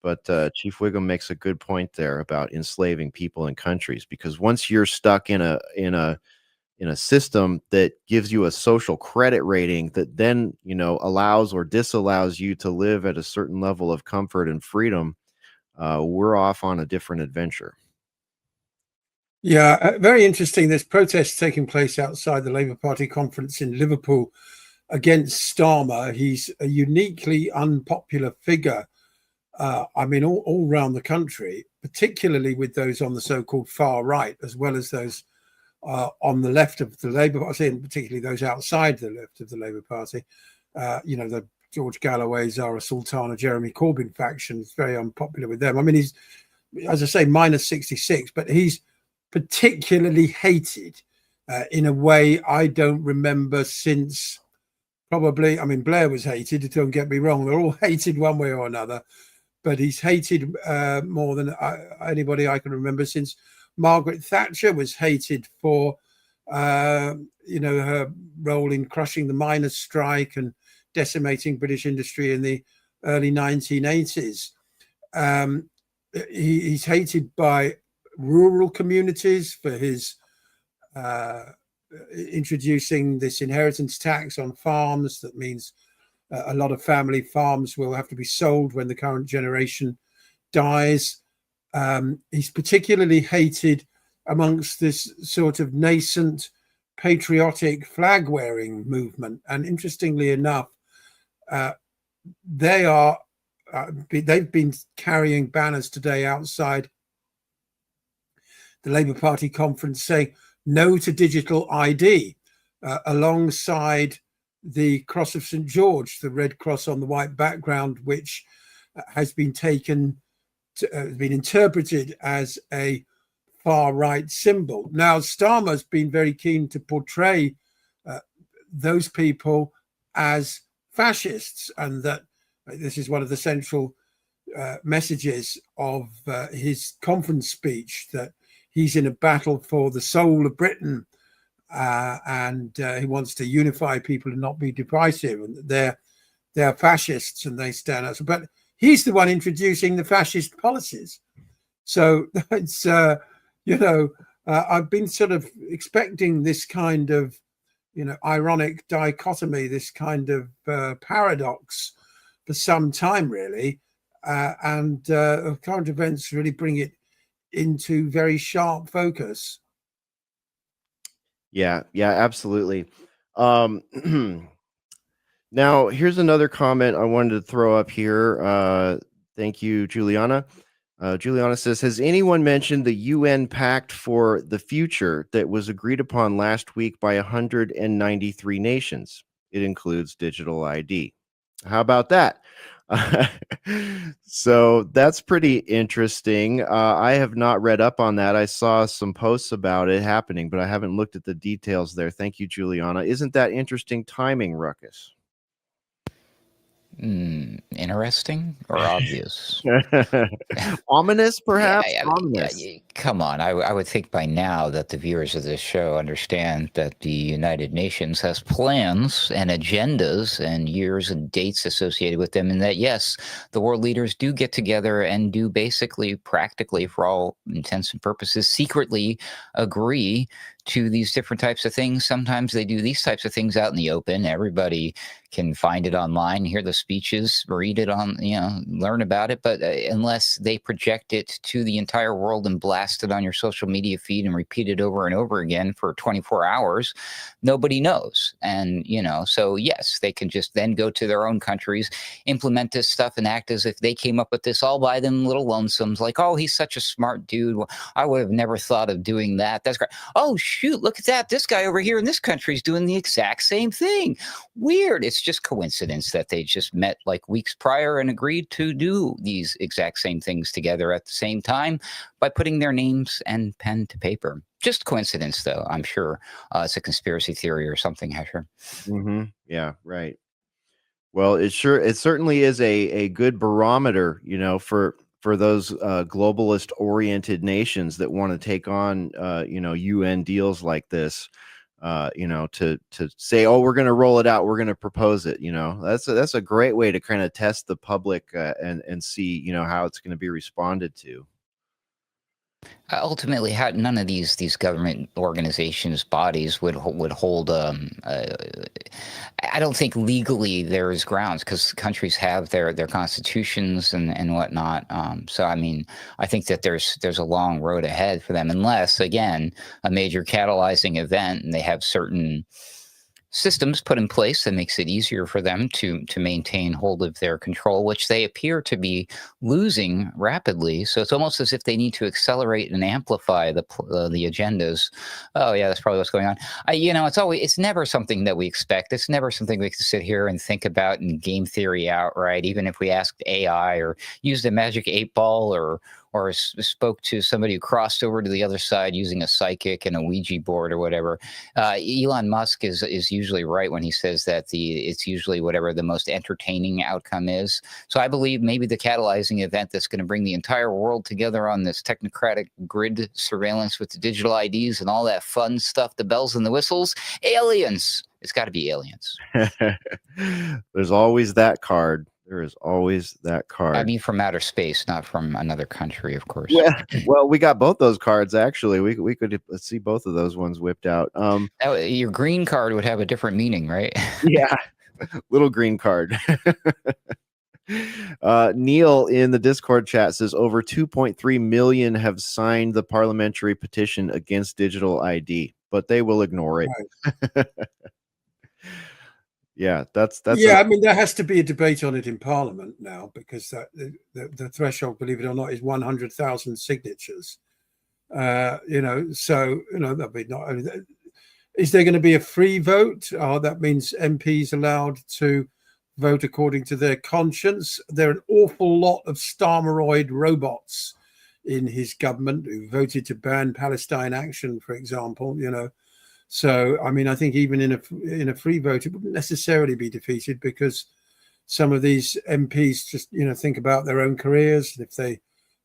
But Chief Wiggum makes a good point there about enslaving people and countries, because once you're stuck in a system that gives you a social credit rating that then allows or disallows you to live at a certain level of comfort and freedom, we're off on a different adventure. Yeah, very interesting. There's protests taking place outside the Labour Party conference in Liverpool against Starmer. He's a uniquely unpopular figure. All around the country, particularly with those on the so-called far right, as well as those on the left of the Labour Party, and particularly those outside the left of the Labour Party. The George Galloway, Zara Sultana, Jeremy Corbyn faction is very unpopular with them. I mean, he's, as I say, minus 66, but he's particularly hated in a way I don't remember since probably, Blair was hated, don't get me wrong. They're all hated one way or another. But he's hated more than anybody I can remember since Margaret Thatcher was hated for, her role in crushing the miners' strike and decimating British industry in the early 1980s. He's hated by rural communities for his introducing this inheritance tax on farms. That means a lot of family farms will have to be sold when the current generation dies. He's particularly hated amongst this sort of nascent patriotic flag-wearing movement. And interestingly enough, they've been carrying banners today outside the Labour Party conference saying no to digital ID, alongside the Cross of St. George, the red cross on the white background, which has been been interpreted as a far-right symbol. Now, Starmer's been very keen to portray those people as fascists, and that this is one of the central messages of his conference speech, that he's in a battle for the soul of Britain, and he wants to unify people and not be divisive, and they're fascists and they stand up. But he's the one introducing the fascist policies. So it's I've been sort of expecting this kind of ironic dichotomy, this kind of paradox for some time, really, and current events really bring it into very sharp focus. Yeah, absolutely. Now, here's another comment I wanted to throw up here. Thank you, Juliana. Juliana says, has anyone mentioned the UN Pact for the Future that was agreed upon last week by 193 nations? It includes digital ID. How about that? So that's pretty interesting. I have not read up on that. I saw some posts about it happening, but I haven't looked at the details there. Thank you, Juliana. Isn't that interesting timing, Ruckus? Interesting or obvious? Ominous, perhaps? Yeah, Ominous. come on. I would think by now that the viewers of this show understand that the United Nations has plans and agendas and years and dates associated with them, and that, yes, the world leaders do get together and do basically, practically, for all intents and purposes, secretly agree to these different types of things. Sometimes they do these types of things out in the open. Everybody can find it online, hear the speeches, read it on, learn about it. But unless they project it to the entire world and blast it on your social media feed and repeat it over and over again for 24 hours, nobody knows. And, so yes, they can just then go to their own countries, implement this stuff and act as if they came up with this all by them, little lonesomes, like, oh, he's such a smart dude. I would have never thought of doing that. That's great. Oh, shoot, look at that. This guy over here in this country is doing the exact same thing. Weird. It's just coincidence that they just met like weeks prior and agreed to do these exact same things together at the same time by putting their names and pen to paper. Just coincidence, though, I'm sure. It's a conspiracy theory or something, Hesher. Mm-hmm. Yeah, right. Well, it certainly is a good barometer, for those globalist oriented nations that want to take on UN deals like this. To say, oh, we're going to roll it out, we're going to propose it. That's a great way to kind of test the public and see how it's going to be responded to. Ultimately, none of these government organizations, bodies would hold. I don't think legally there is grounds, because countries have their constitutions and whatnot. So I mean, I think that there's a long road ahead for them, unless, again, a major catalyzing event and they have certain systems put in place that makes it easier for them to maintain hold of their control, which they appear to be losing rapidly. So it's almost as if they need to accelerate and amplify the agendas. Oh yeah, that's probably what's going on. It's never something that we expect. It's never something we can sit here and think about and game theory out, right? Even if we asked AI or used a magic 8-ball or spoke to somebody who crossed over to the other side using a psychic and a Ouija board or whatever. Elon Musk is usually right when he says that it's usually whatever the most entertaining outcome is. So I believe maybe the catalyzing event that's going to bring the entire world together on this technocratic grid surveillance with the digital IDs and all that fun stuff, the bells and the whistles, aliens. It's got to be aliens. There's always that card. There is always that card. I mean, from outer space, not from another country, of course. Well, we got both those cards, actually. We could see both of those ones whipped out. Your green card would have a different meaning, right? Yeah, little green card. Neil in the Discord chat says over 2.3 million have signed the parliamentary petition against digital ID, but they will ignore it. Right. Yeah, that's. Yeah, I mean, there has to be a debate on it in Parliament now, because the threshold, believe it or not, is 100,000 signatures. So that'll be not only that. Is there going to be a free vote? That means MPs allowed to vote according to their conscience. There are an awful lot of Starmeroid robots in his government who voted to ban Palestine Action, for example. So, I mean, I think even in a free vote, it wouldn't necessarily be defeated, because some of these MPs just, think about their own careers. And if they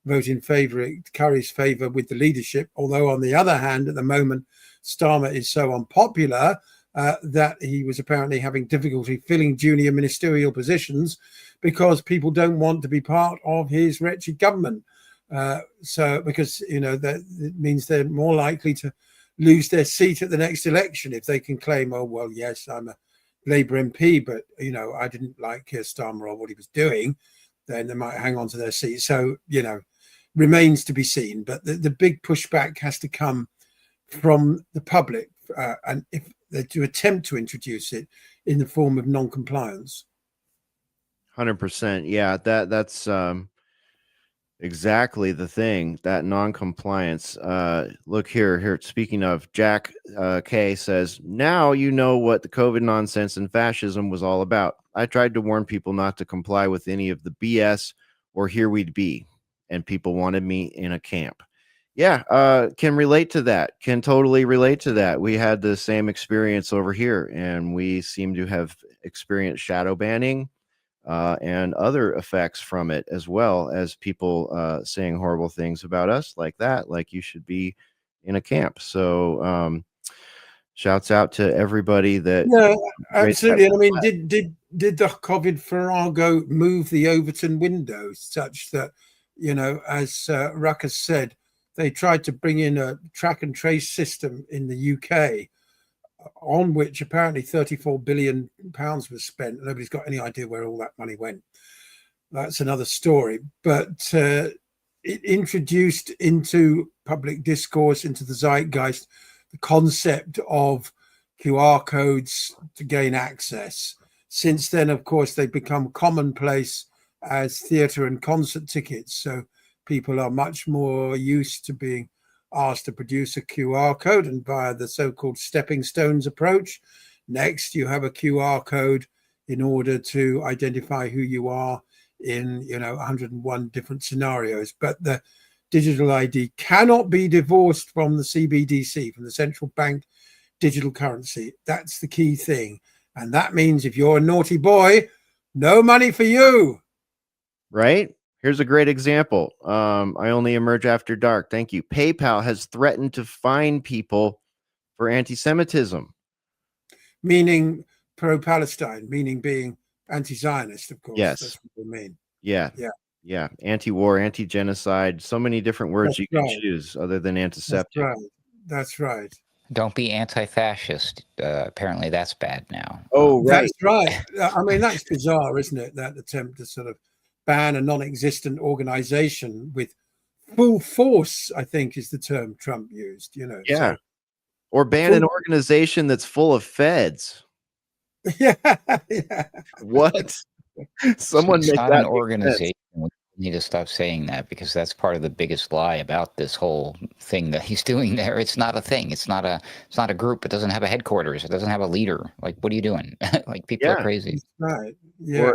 vote in favour. It curries favour with the leadership. Although on the other hand, at the moment, Starmer is so unpopular that he was apparently having difficulty filling junior ministerial positions because people don't want to be part of his wretched government. So because, you know, that it means they're more likely to lose their seat at the next election if they can claim, oh, well, yes, I'm a Labour MP, but, you know, I didn't like Keir Starmer or what he was doing, then they might hang on to their seat. So, you know, remains to be seen. But the big pushback has to come from the public, and if they do attempt to introduce it in the form of non-compliance. 100%. Yeah, that's exactly the thing, that non-compliance. Look here. Speaking of, Jack K says, now you know what the COVID nonsense and fascism was all about. I tried to warn people not to comply with any of the BS, or here we'd be. And people wanted me in a camp. Yeah, can relate to that. Can totally relate to that. We had the same experience over here, and we seem to have experienced shadow banning and other effects from it, as well as people saying horrible things about us like that, like you should be in a camp. So shouts out to everybody that. Yeah, absolutely. And I mean, did the COVID farrago move the Overton window such that, you know, as Ruckus said, they tried to bring in a track and trace system in the UK on which apparently £34 billion was spent. Nobody's got any idea where all that money went. That's another story. But it introduced into public discourse, into the zeitgeist, the concept of QR codes to gain access. Since then, of course, they've become commonplace as theatre and concert tickets. So people are much more used to being asked to produce a QR code, and via the so-called stepping stones approach. Next, you have a QR code in order to identify who you are in, you know, 101 different scenarios. But the digital ID cannot be divorced from the CBDC, from the central bank digital currency. That's the key thing. And that means if you're a naughty boy, no money for you. Right? Here's a great example. I only emerge after dark. Thank you. PayPal has threatened to fine people for anti-Semitism. Meaning pro-Palestine, meaning being anti-Zionist, of course. Yes. That's what we mean. Yeah. Anti-war, anti-genocide. So many different words you can choose other than antiseptic. That's right. Don't be anti-fascist. Apparently that's bad now. Oh, right. That's right. I mean, that's bizarre, isn't it? That attempt to sort of ban a non-existent organization with full force, I think is the term Trump used, you know. Yeah. So, or ban an organization that's full of feds. Yeah. What? Someone it's make not that an organization. We need to stop saying that, because that's part of the biggest lie about this whole thing that he's doing there. It's not a thing. It's not a group. It doesn't have a headquarters. It doesn't have a leader. Like, what are you doing? Like, people are crazy. Right. Yeah.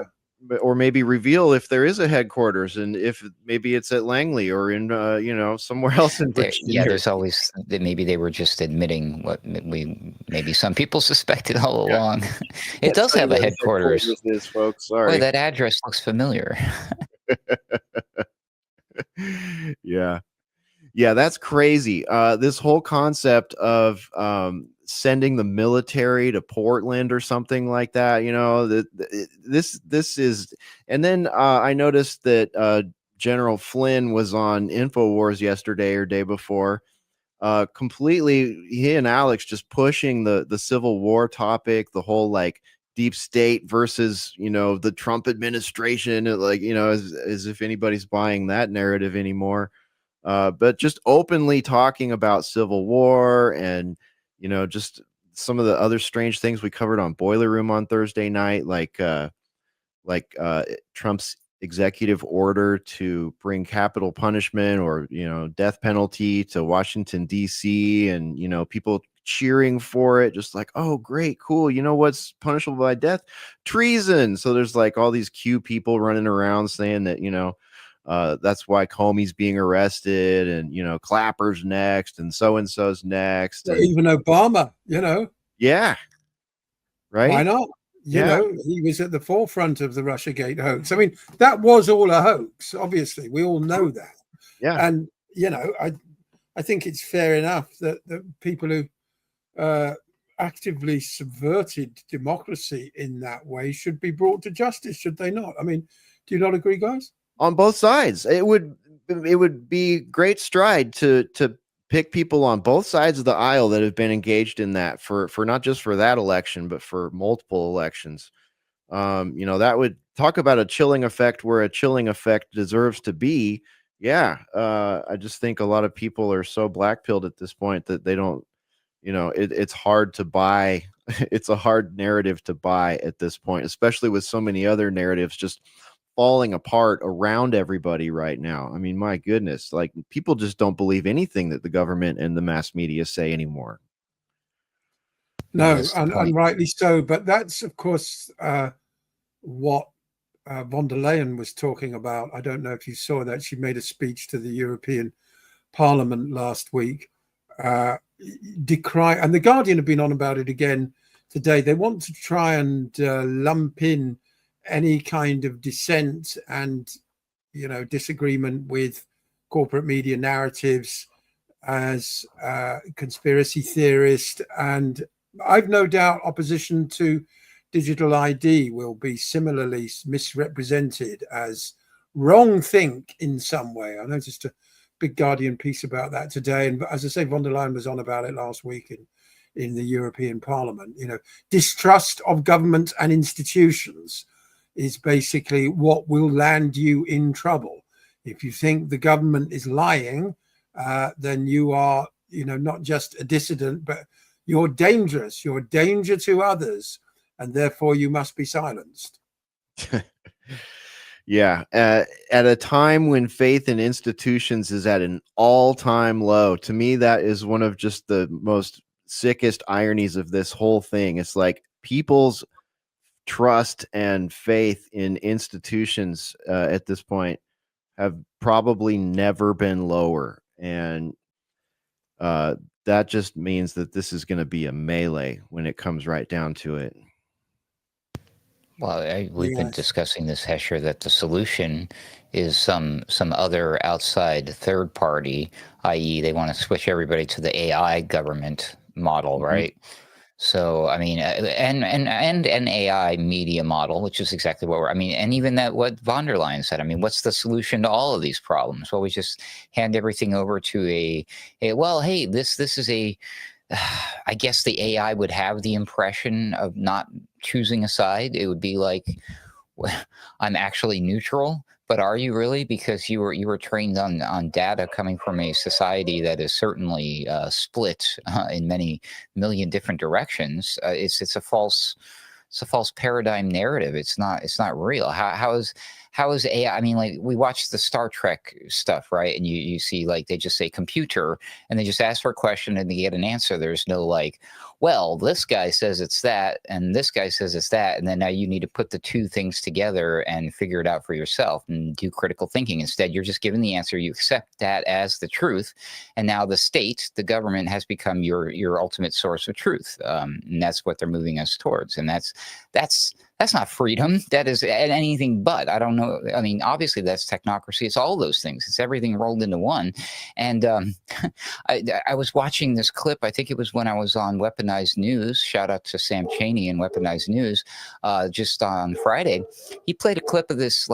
Or maybe reveal if there is a headquarters, and if maybe it's at Langley or in somewhere else in Virginia. Yeah, there's always that maybe they were just admitting what maybe some people suspected all along. It does have a headquarters. Is, folks. Sorry. Boy, that address looks familiar. Yeah, that's crazy. This whole concept of sending the military to Portland or something like that, you know, this is, and then I noticed that General Flynn was on InfoWars yesterday or day before, completely, he and Alex just pushing the Civil War topic, the whole like deep state versus, you know, the Trump administration, like, you know, as if anybody's buying that narrative anymore. But just openly talking about Civil War and, you know, just some of the other strange things we covered on Boiler Room on Thursday night, like Trump's executive order to bring capital punishment or, you know, death penalty to Washington, D.C. and, you know, people cheering for it, just like, oh, great, cool. You know what's punishable by death? Treason. So there's like all these Q people running around saying that, you know, that's why Comey's being arrested, and, you know, Clapper's next, and so-and-so's next. And, even Obama, you know. Yeah. Right. Why not? You know, he was at the forefront of the Russiagate hoax. I mean, that was all a hoax. Obviously, we all know that. And I think it's fair enough that people who actively subverted democracy in that way should be brought to justice, should they not? I mean, do you not agree, guys? On both sides, it would be great stride to pick people on both sides of the aisle that have been engaged in that for not just for that election, but for multiple elections. That would talk about a chilling effect where a chilling effect deserves to be. Yeah. I just think a lot of people are so black-pilled at this point that they don't, it's hard to buy. It's a hard narrative to buy at this point, especially with so many other narratives just falling apart around everybody right now. I mean, my goodness, like people just don't believe anything that the government and the mass media say anymore. No, and rightly so. But that's, of course, what von der Leyen was talking about. I don't know if you saw that. She made a speech to the European Parliament last week, decry, and the Guardian have been on about it again today. They want to try and lump in any kind of dissent and disagreement with corporate media narratives as conspiracy theorist, and I've no doubt opposition to digital ID will be similarly misrepresented as wrong think in some way. I noticed a big Guardian piece about that today, and as I say, von der Leyen was on about it last week in the European Parliament. Distrust of government and institutions is basically what will land you in trouble. If you think the government is lying, then you are, not just a dissident, but you're dangerous. You're a danger to others, and therefore you must be silenced. Yeah. At a time when faith in institutions is at an all-time low, to me, that is one of just the most sickest ironies of this whole thing. It's like people's trust and faith in institutions at this point have probably never been lower. And that just means that this is going to be a melee when it comes right down to it. Well, we've been discussing this, Hesher, that the solution is some other outside third party, i.e. they want to switch everybody to the AI government model, right? So, I mean, and an AI media model, which is exactly what and even what von der Leyen said. I mean, what's the solution to all of these problems? Well, we just hand everything over to well, hey, this is I guess the AI would have the impression of not choosing a side. It would be like, well, I'm actually neutral, but are you really? Because you were trained on data coming from a society that is certainly split in many million different directions. It's a false paradigm narrative. It's not real. How is AI? I mean, like, we watch the Star Trek stuff, right? And you see, like, they just say computer and they just ask for a question and they get an answer. There's no like, well, this guy says it's that and this guy says it's that. And then now you need to put the two things together and figure it out for yourself and do critical thinking. Instead, you're just given the answer. You accept that as the truth. And now the state, the government, has become your ultimate source of truth. And that's what they're moving us towards. And that's not freedom. That is anything but. I don't know. I mean, obviously that's technocracy. It's all those things. It's everything rolled into one. And I was watching this clip. I think it was when I was on Weaponized News. Shout out to Sam Chaney and Weaponized News. Just on Friday, he played a clip of this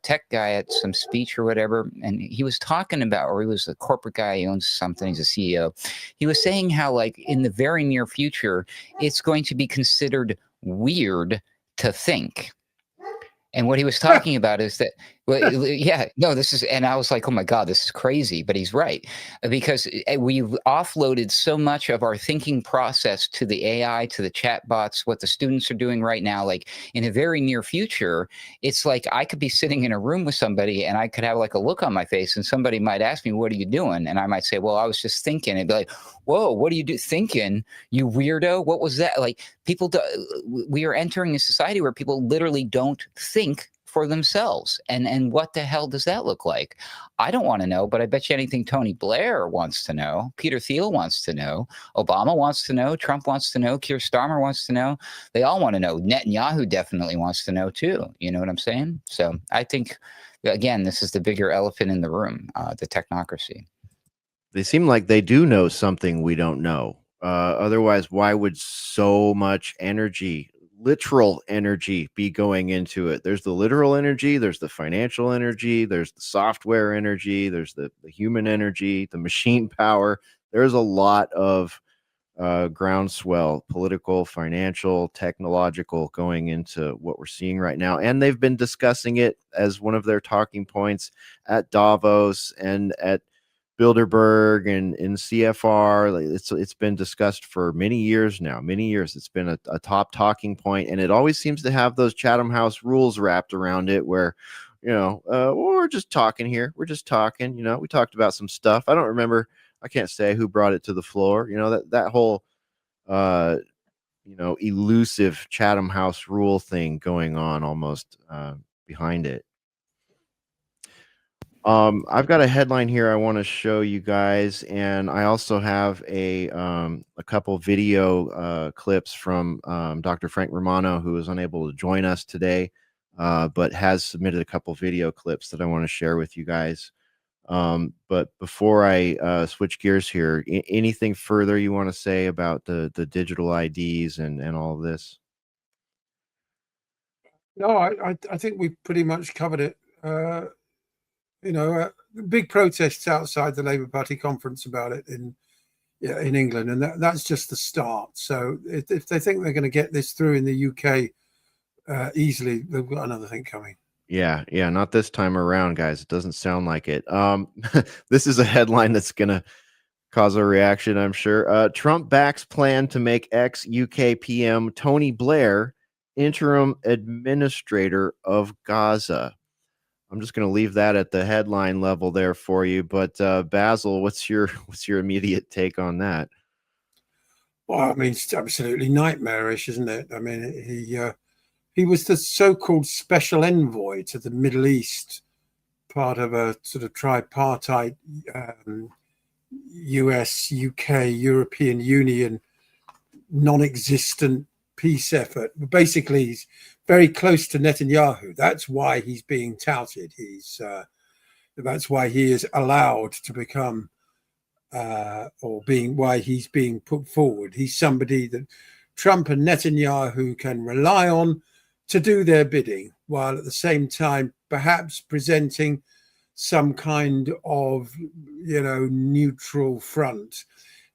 tech guy at some speech or whatever, and he was talking about, or he was a corporate guy. He owns something. He's a CEO. He was saying how, like, in the very near future, it's going to be considered weird to think. And what he was talking about is that, well, yeah, no, this is, and I was like, oh my God, this is crazy. But he's right, because we've offloaded so much of our thinking process to the AI, to the chatbots, what the students are doing right now. Like, in a very near future, it's like I could be sitting in a room with somebody and I could have like a look on my face and somebody might ask me, what are you doing? And I might say, well, I was just thinking. It'd be like, whoa, what are you thinking, you weirdo? What was that? Like, we are entering a society where people literally don't think for themselves. And what the hell does that look like? I don't want to know, but I bet you anything Tony Blair wants to know, Peter Thiel wants to know, Obama wants to know, Trump wants to know, Keir Starmer wants to know. They all want to know. Netanyahu definitely wants to know too. You know what I'm saying? So I think, again, this is the bigger elephant in the room, the technocracy. They seem like they do know something we don't know. Otherwise, why would so much energy, literal energy, be going into it? There's the literal energy, there's the financial energy, there's the software energy, there's the human energy, the machine power. There's a lot of groundswell, political, financial, technological, going into what we're seeing right now. And they've been discussing it as one of their talking points at Davos and at Bilderberg and in CFR. It's been discussed for many years now. Many years. It's been a top talking point, and it always seems to have those Chatham House rules wrapped around it, where, well, we're just talking here. We're just talking. We talked about some stuff. I don't remember. I can't say who brought it to the floor. That whole elusive Chatham House rule thing going on almost behind it. I've got a headline here I want to show you guys, and I also have a couple video clips from Dr. Frank Romano, who is unable to join us today, but has submitted a couple video clips that I want to share with you guys. But before I switch gears here, anything further you want to say about the digital IDs and all of this? No, I think we pretty much covered it. Big protests outside the Labour Party conference about it in England, and that's just the start. So if they think they're going to get this through in the UK easily, they've got another thing coming. Yeah, not this time around, guys. It doesn't sound like it. This is a headline that's going to cause a reaction, I'm sure. Trump backs plan to make ex-UK PM Tony Blair interim administrator of Gaza. I'm just going to leave that at the headline level there for you. But Basil, what's your immediate take on that? Well, I mean, it's absolutely nightmarish, isn't it? I mean, he was the so-called special envoy to the Middle East, part of a sort of tripartite US, UK, European Union non-existent peace effort. Basically, he's very close to Netanyahu. That's why he's being touted. That's why he is allowed to become, why he's being put forward. He's somebody that Trump and Netanyahu can rely on to do their bidding, while at the same time perhaps presenting some kind of, neutral front.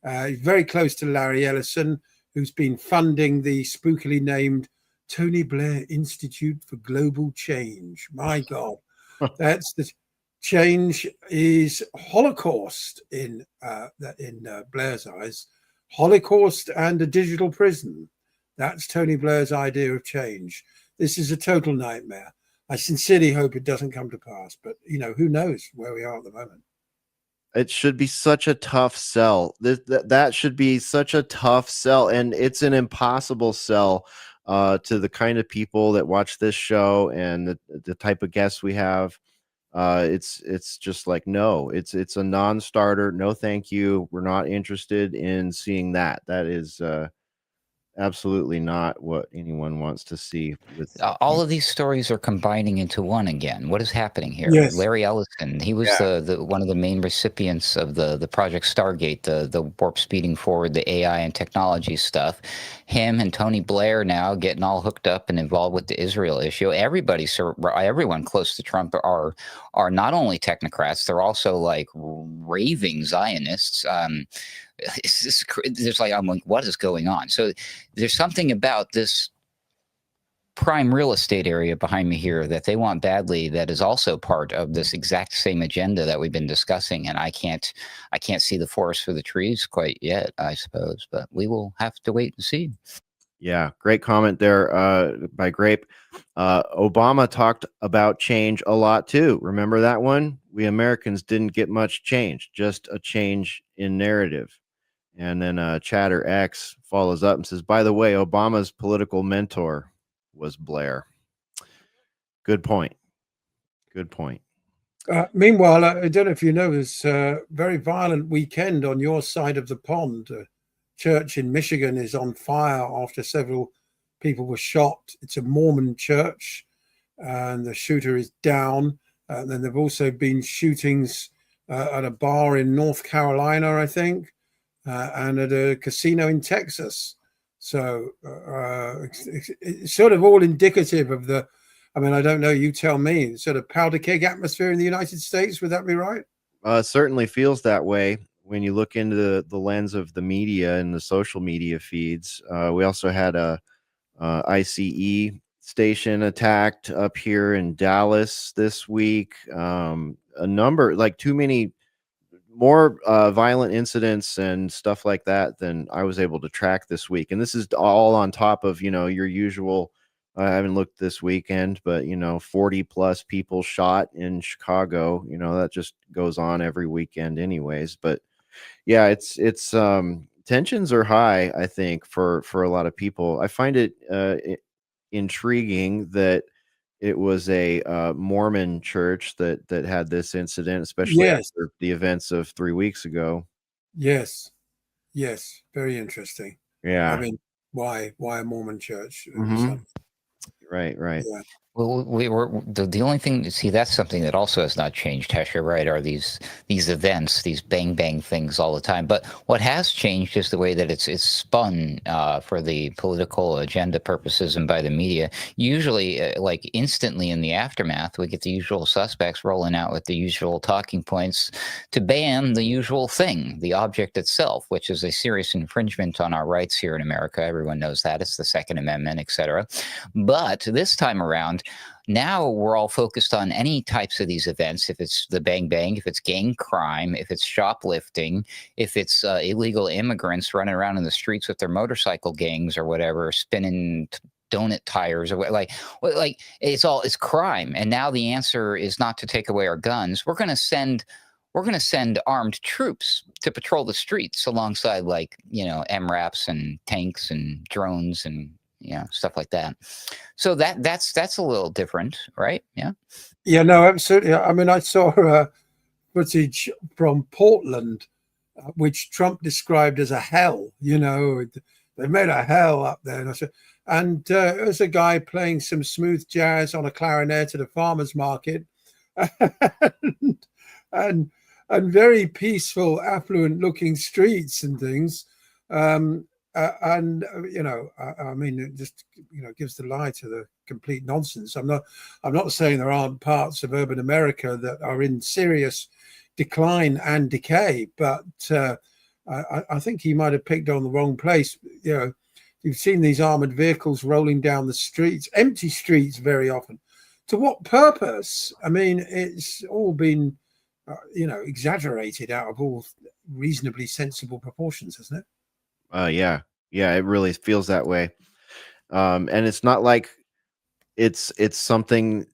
He's very close to Larry Ellison, who's been funding the spookily named Tony Blair Institute for Global Change. My God, that's the change is Holocaust in Blair's eyes, Holocaust and a digital prison. That's Tony Blair's idea of change. This is a total nightmare. I sincerely hope it doesn't come to pass, but who knows where we are at the moment. It should be such a tough sell. That should be such a tough sell, and it's an impossible sell to the kind of people that watch this show and the type of guests we have. It's just like, no, it's a non-starter. No, thank you. We're not interested in seeing that. That is absolutely not what anyone wants to see. With all of these stories are combining into one again. What is happening here? Yes. Larry Ellison, he was the one of the main recipients of the Project Stargate, the warp speeding forward the AI and technology stuff. Him and Tony Blair now getting all hooked up and involved with the Israel issue. Everyone close to Trump are not only technocrats, they're also like raving Zionists. I'm like, what is going on? So there's something about this prime real estate area behind me here that they want badly that is also part of this exact same agenda that we've been discussing, and I can't see the forest for the trees quite yet, I suppose, but we will have to wait and see. Yeah, great comment there by Grape. Obama talked about change a lot too. Remember that one? We Americans didn't get much change, just a change in narrative. And then Chatter X follows up and says, by the way, Obama's political mentor was Blair. Good point. Good point. Meanwhile, I don't know if you know, there's a very violent weekend on your side of the pond. A church in Michigan is on fire after several people were shot. It's a Mormon church, and the shooter is down. And then there've also been shootings at a bar in North Carolina, I think, and at a casino in Texas. So it's sort of all indicative of the, I mean, I don't know, you tell me, sort of powder keg atmosphere in the United States. Would that be right? Certainly feels that way when you look into the lens of the media and the social media feeds. We also had a ICE station attacked up here in Dallas this week. A number, like too many more violent incidents and stuff like that than I was able to track this week. And this is all on top of, your usual, I haven't looked this weekend, but 40 plus people shot in Chicago. That just goes on every weekend anyways. But yeah, it's tensions are high, I think, for a lot of people. I find it intriguing that it was a Mormon church that had this incident, especially Yes, after the events of 3 weeks ago. yes, yes. Very interesting. I Yeah. mean, why a Mormon church? Mhm. Right. Yeah, Well, we were the only thing. See, that's something that also has not changed, Hesher. Right? Are these events, these bang bang things all the time? But what has changed is the way that it's spun for the political agenda purposes and by the media. Usually, like instantly in the aftermath, we get the usual suspects rolling out with the usual talking points to ban the usual thing, the object itself, which is a serious infringement on our rights here in America. Everyone knows that it's the Second Amendment, etc. But this time around, now we're all focused on any types of these events. If it's the bang bang, if it's gang crime, if it's shoplifting, if it's illegal immigrants running around in the streets with their motorcycle gangs or whatever, spinning donut tires or like it's crime. And now the answer is not to take away our guns. We're going to send armed troops to patrol the streets alongside MRAPs and tanks and drones and stuff like that. So that's a little different, right? Yeah. yeah, no, absolutely. I mean, I saw footage from Portland, which Trump described as a hell. They made a hell up there, and I said, and it was a guy playing some smooth jazz on a clarinet at a farmer's market, and very peaceful, affluent-looking streets and things. I mean, it just gives the lie to the complete nonsense. I'm not saying there aren't parts of urban America that are in serious decline and decay, but I think he might have picked on the wrong place. You've seen these armored vehicles rolling down the streets, empty streets very often. To what purpose? I mean, it's all been exaggerated out of all reasonably sensible proportions, hasn't it? Yeah, it really feels that way. And it's not like it's something,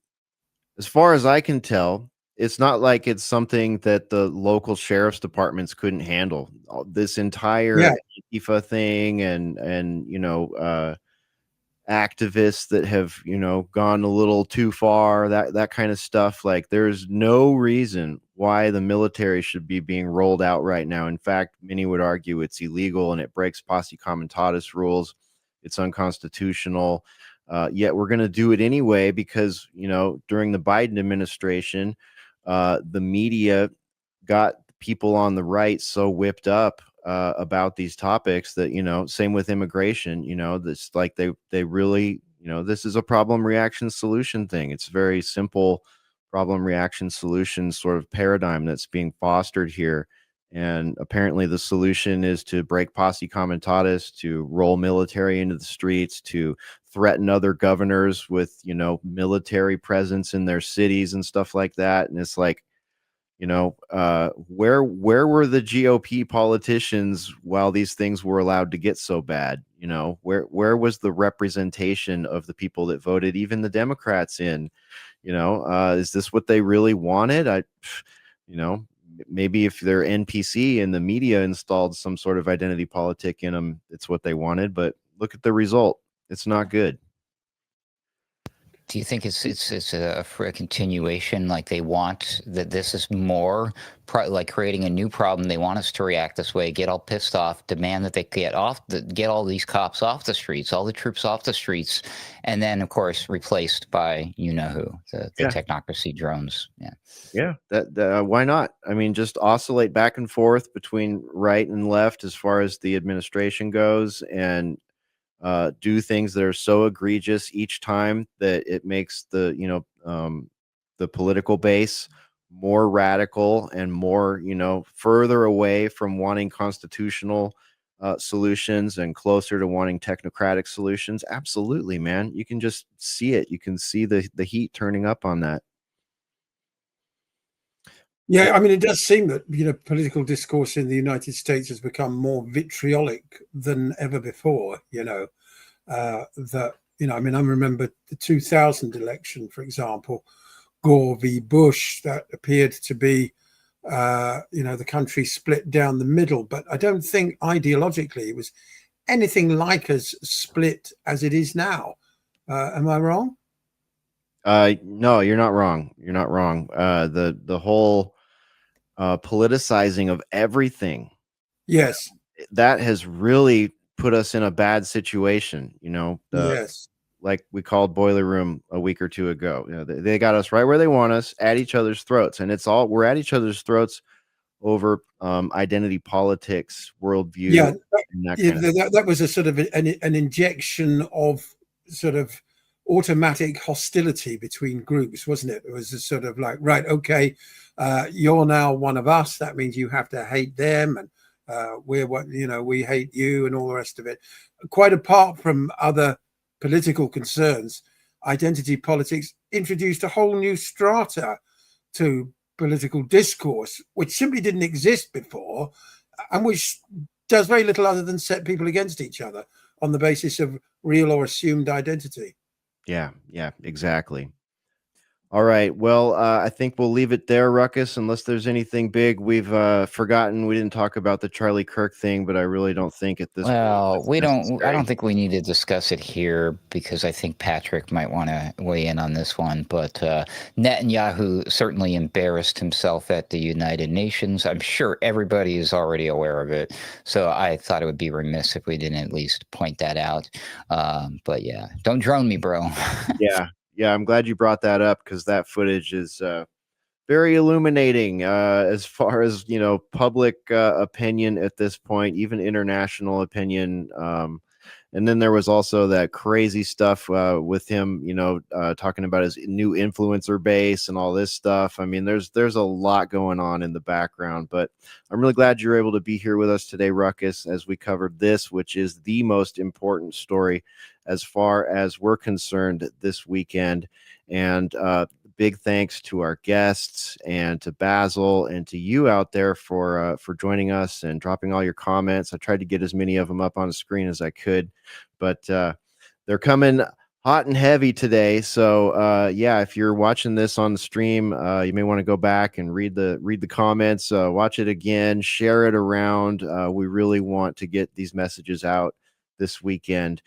as far as I can tell, it's not like it's something that the local sheriff's departments couldn't handle. This entire Yeah, Antifa thing and activists that have gone a little too far, that kind of stuff. Like, there's no reason why the military should be being rolled out right now. In fact, many would argue it's illegal and it breaks posse comitatus rules. It's unconstitutional, yet we're going to do it anyway because during the Biden administration, the media got people on the right so whipped up about these topics that same with immigration. This, like, they really, this is a problem reaction solution thing. It's very simple problem reaction solution sort of paradigm that's being fostered here. And apparently the solution is to break posse comitatus, to roll military into the streets, to threaten other governors with military presence in their cities and stuff like that. And it's like, where were the GOP politicians while these things were allowed to get so bad? Where was the representation of the people that voted even the Democrats in? Is this what they really wanted? Maybe if they're NPC and the media installed some sort of identity politic in them, it's what they wanted. But look at the result. It's not good. Do you think it's for a continuation? Like they want that this is more like creating a new problem. They want us to react this way, get all pissed off, demand that they get all these cops off the streets, all the troops off the streets, and then of course replaced by who, the Yeah. technocracy drones. Yeah. Yeah, that why not? I mean, just oscillate back and forth between right and left as far as the administration goes, and do things that are so egregious each time that it makes the political base more radical and more further away from wanting constitutional solutions and closer to wanting technocratic solutions. Absolutely, man. You can just see it. You can see the heat turning up on that. Yeah, I mean, it does seem that political discourse in the United States has become more vitriolic than ever before. That I mean, I remember the 2000 election, for example, Gore v. Bush. That appeared to be, the country split down the middle. But I don't think ideologically it was anything like as split as it is now. Am I wrong? No, you're not wrong. You're not wrong. The whole politicizing of everything, Yes. that has really put us in a bad situation. Yes. Like we called Boiler Room a week or two ago. They got us right where they want us, at each other's throats, and we're at each other's throats over identity politics, worldview. Yeah, that that was a sort of an injection of sort of automatic hostility between groups, wasn't it? It was a sort of like, right, okay, you're now one of us. That means you have to hate them, and we hate you, and all the rest of it. Quite apart from other political concerns, identity politics introduced a whole new strata to political discourse, which simply didn't exist before, and which does very little other than set people against each other on the basis of real or assumed identity. Yeah, exactly. All right. Well, I think we'll leave it there, Ruckus, unless there's anything big we've forgotten. We didn't talk about the Charlie Kirk thing, but I really don't think at this point. Well, I necessary. don't think we need to discuss it here because I think Patrick might want to weigh in on this one. But Netanyahu certainly embarrassed himself at the United Nations. I'm sure everybody is already aware of it. So I thought it would be remiss if we didn't at least point that out. But yeah, don't drone me, bro. Yeah, I'm glad you brought that up, because that footage is very illuminating as far as public opinion at this point, even international opinion. And then there was also that crazy stuff with him, talking about his new influencer base and all this stuff. I mean, there's a lot going on in the background, but I'm really glad you're able to be here with us today, Ruckus, as we covered this, which is the most important story as far as we're concerned this weekend. And big thanks to our guests and to Basil and to you out there for joining us and dropping all your comments. I tried to get as many of them up on the screen as I could, but they're coming hot and heavy today. So if you're watching this on the stream, you may want to go back and read the comments, watch it again, share it around. We really want to get these messages out this weekend.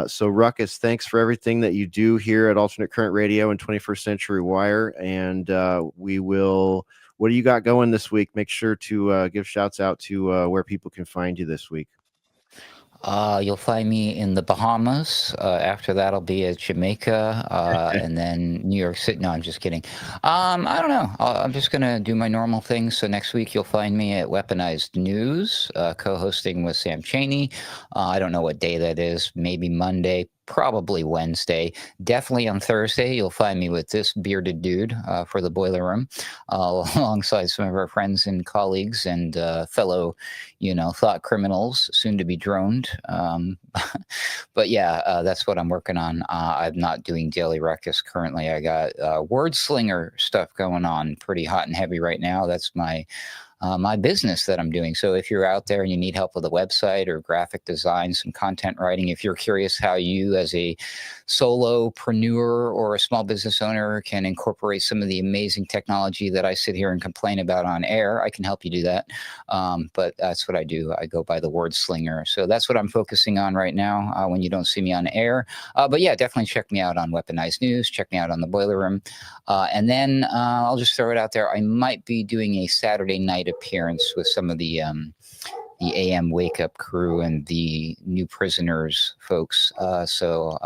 So Ruckus, thanks for everything that you do here at Alternate Current Radio and 21st Century Wire. And what do you got going this week? Make sure to give shouts out to where people can find you this week. You'll find me in the Bahamas. After that, I'll be at Jamaica, and then New York City. No, I'm just kidding. I don't know. I'm just going to do my normal thing. So next week, you'll find me at Weaponized News, co-hosting with Sam Cheney. I don't know what day that is. Maybe Monday, probably Wednesday. Definitely on Thursday, you'll find me with this bearded dude for the Boiler Room, alongside some of our friends and colleagues and fellow, thought criminals, soon to be droned. But yeah, that's what I'm working on. I'm not doing Daily Ruckus currently. I got Word Slinger stuff going on, pretty hot and heavy right now. That's my my business that I'm doing. So if you're out there and you need help with a website or graphic design, some content writing, if you're curious how you as a solopreneur or a small business owner can incorporate some of the amazing technology that I sit here and complain about on air, I can help you do that. But that's what I do. I go by the word slinger. So that's what I'm focusing on right now when you don't see me on air. But yeah, definitely check me out on Weaponized News. Check me out on the Boiler Room. And then I'll just throw it out there. I might be doing a Saturday night appearance with some of the AM Wake Up crew and the New Prisoners folks. So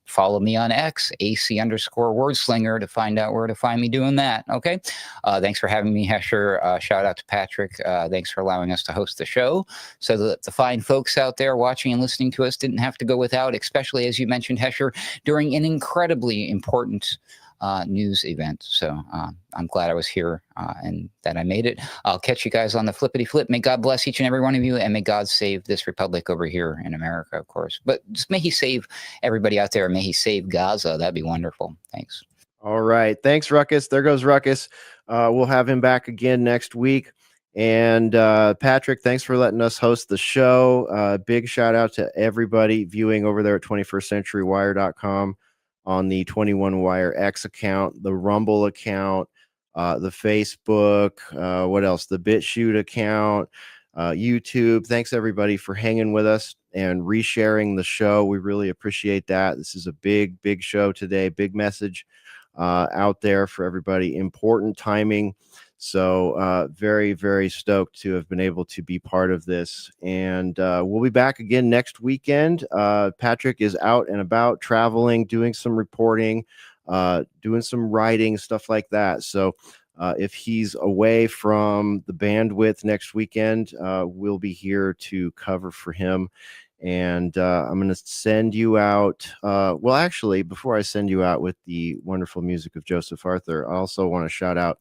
follow me on X, AC_wordslinger, to find out where to find me doing that. Okay. Thanks for having me, Hesher. Shout out to Patrick. Thanks for allowing us to host the show so that the fine folks out there watching and listening to us didn't have to go without, especially as you mentioned, Hesher, during an incredibly important news event. So I'm glad I was here and that I made it. I'll catch you guys on the flippity flip. May God bless each and every one of you, and may God save this republic over here in America, of course. But just may he save everybody out there. May he save Gaza. That'd be wonderful. Thanks. All right. Thanks, Ruckus. There goes Ruckus. We'll have him back again next week. And Patrick, thanks for letting us host the show. Big shout out to everybody viewing over there at 21stcenturywire.com. on the 21 Wire X account, the Rumble account, the Facebook, what else? The BitChute account, YouTube. Thanks everybody for hanging with us and resharing the show. We really appreciate that. This is a big, big show today. Big message out there for everybody. Important timing. So very, very stoked to have been able to be part of this. And we'll be back again next weekend. Patrick is out and about, traveling, doing some reporting, doing some writing, stuff like that. So if he's away from the bandwidth next weekend, we'll be here to cover for him. And I'm going to send you out. Well, actually, before I send you out with the wonderful music of Joseph Arthur, I also want to shout out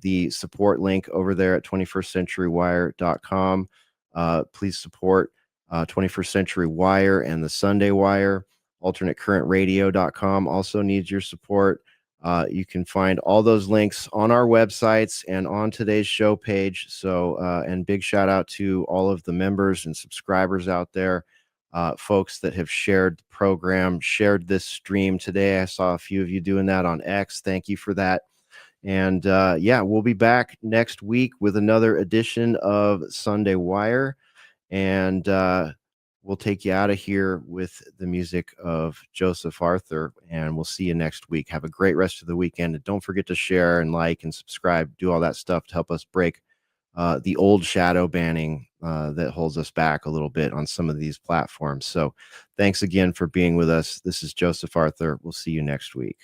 the support link over there at 21stcenturywire.com. Please support 21st Century Wire and the Sunday Wire. AlternateCurrentRadio.com also needs your support. You can find all those links on our websites and on today's show page. So, and big shout out to all of the members and subscribers out there, folks that have shared the program, shared this stream today. I saw a few of you doing that on X. Thank you for that. And yeah, we'll be back next week with another edition of Sunday Wire. And we'll take you out of here with the music of Joseph Arthur. And we'll see you next week. Have a great rest of the weekend. And don't forget to share and like and subscribe. Do all that stuff to help us break the old shadow banning that holds us back a little bit on some of these platforms. So thanks again for being with us. This is Joseph Arthur. We'll see you next week.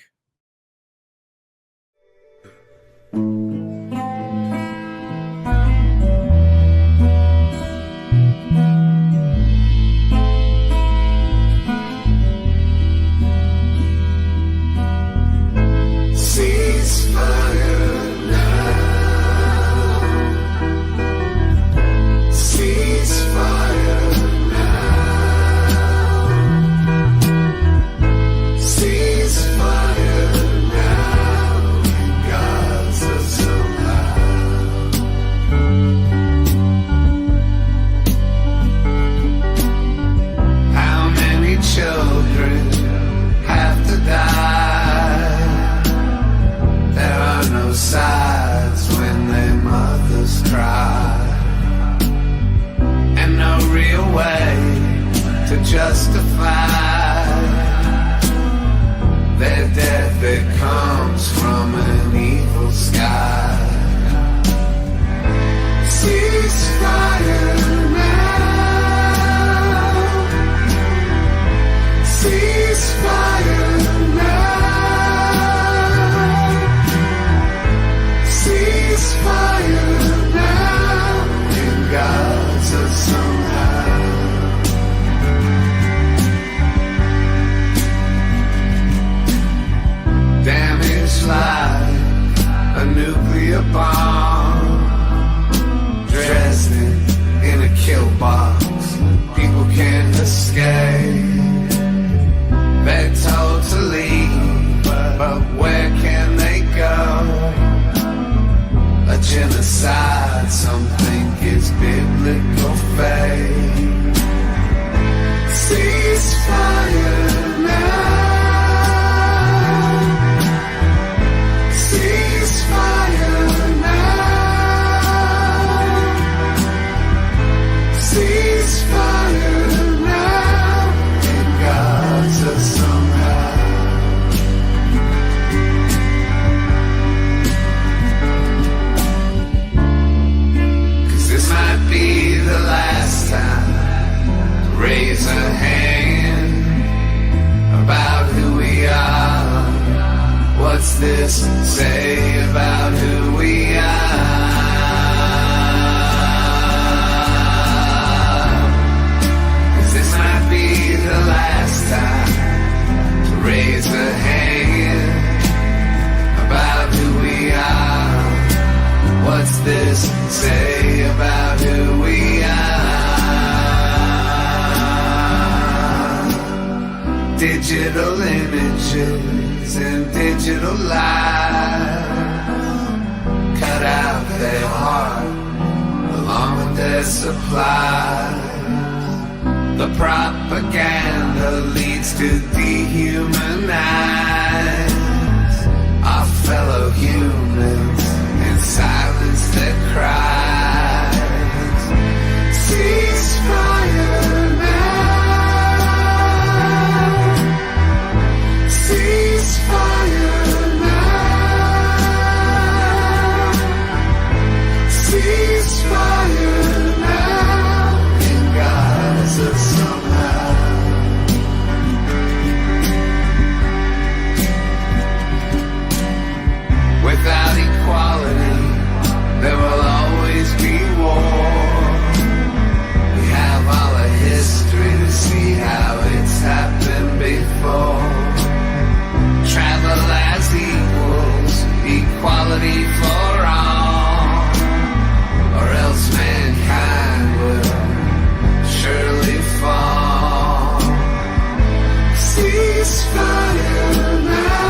Sides when their mothers cry, and no real way to justify their death that comes from an evil sky. Ceasefire now. Ceasefire now. Ceasefire now in Gaza somehow. What's this say about who we are? 'Cause this might be the last time to raise a hand about who we are. What's this say about who we are? Digital images and digital lies cut out their heart along with their supply. The propaganda leads to dehumanize our fellow humans and silence their cries. Ceasefire now. Ceasefire now. Ceasefire now in Gaza somehow. Without equality, there will always be war. We have all the history to see how it's happened before. Travel as equals, equality for all, or else mankind will surely fall. Ceasefire now.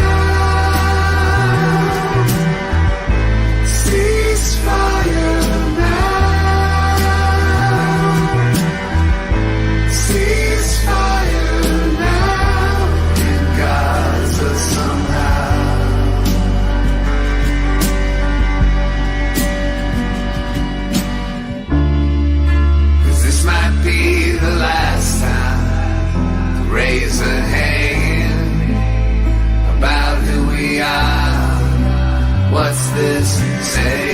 Ceasefire now. Ceasefire now in Gaza somehow. 'Cause this might be the last time to raise a hand about who we are. What's this say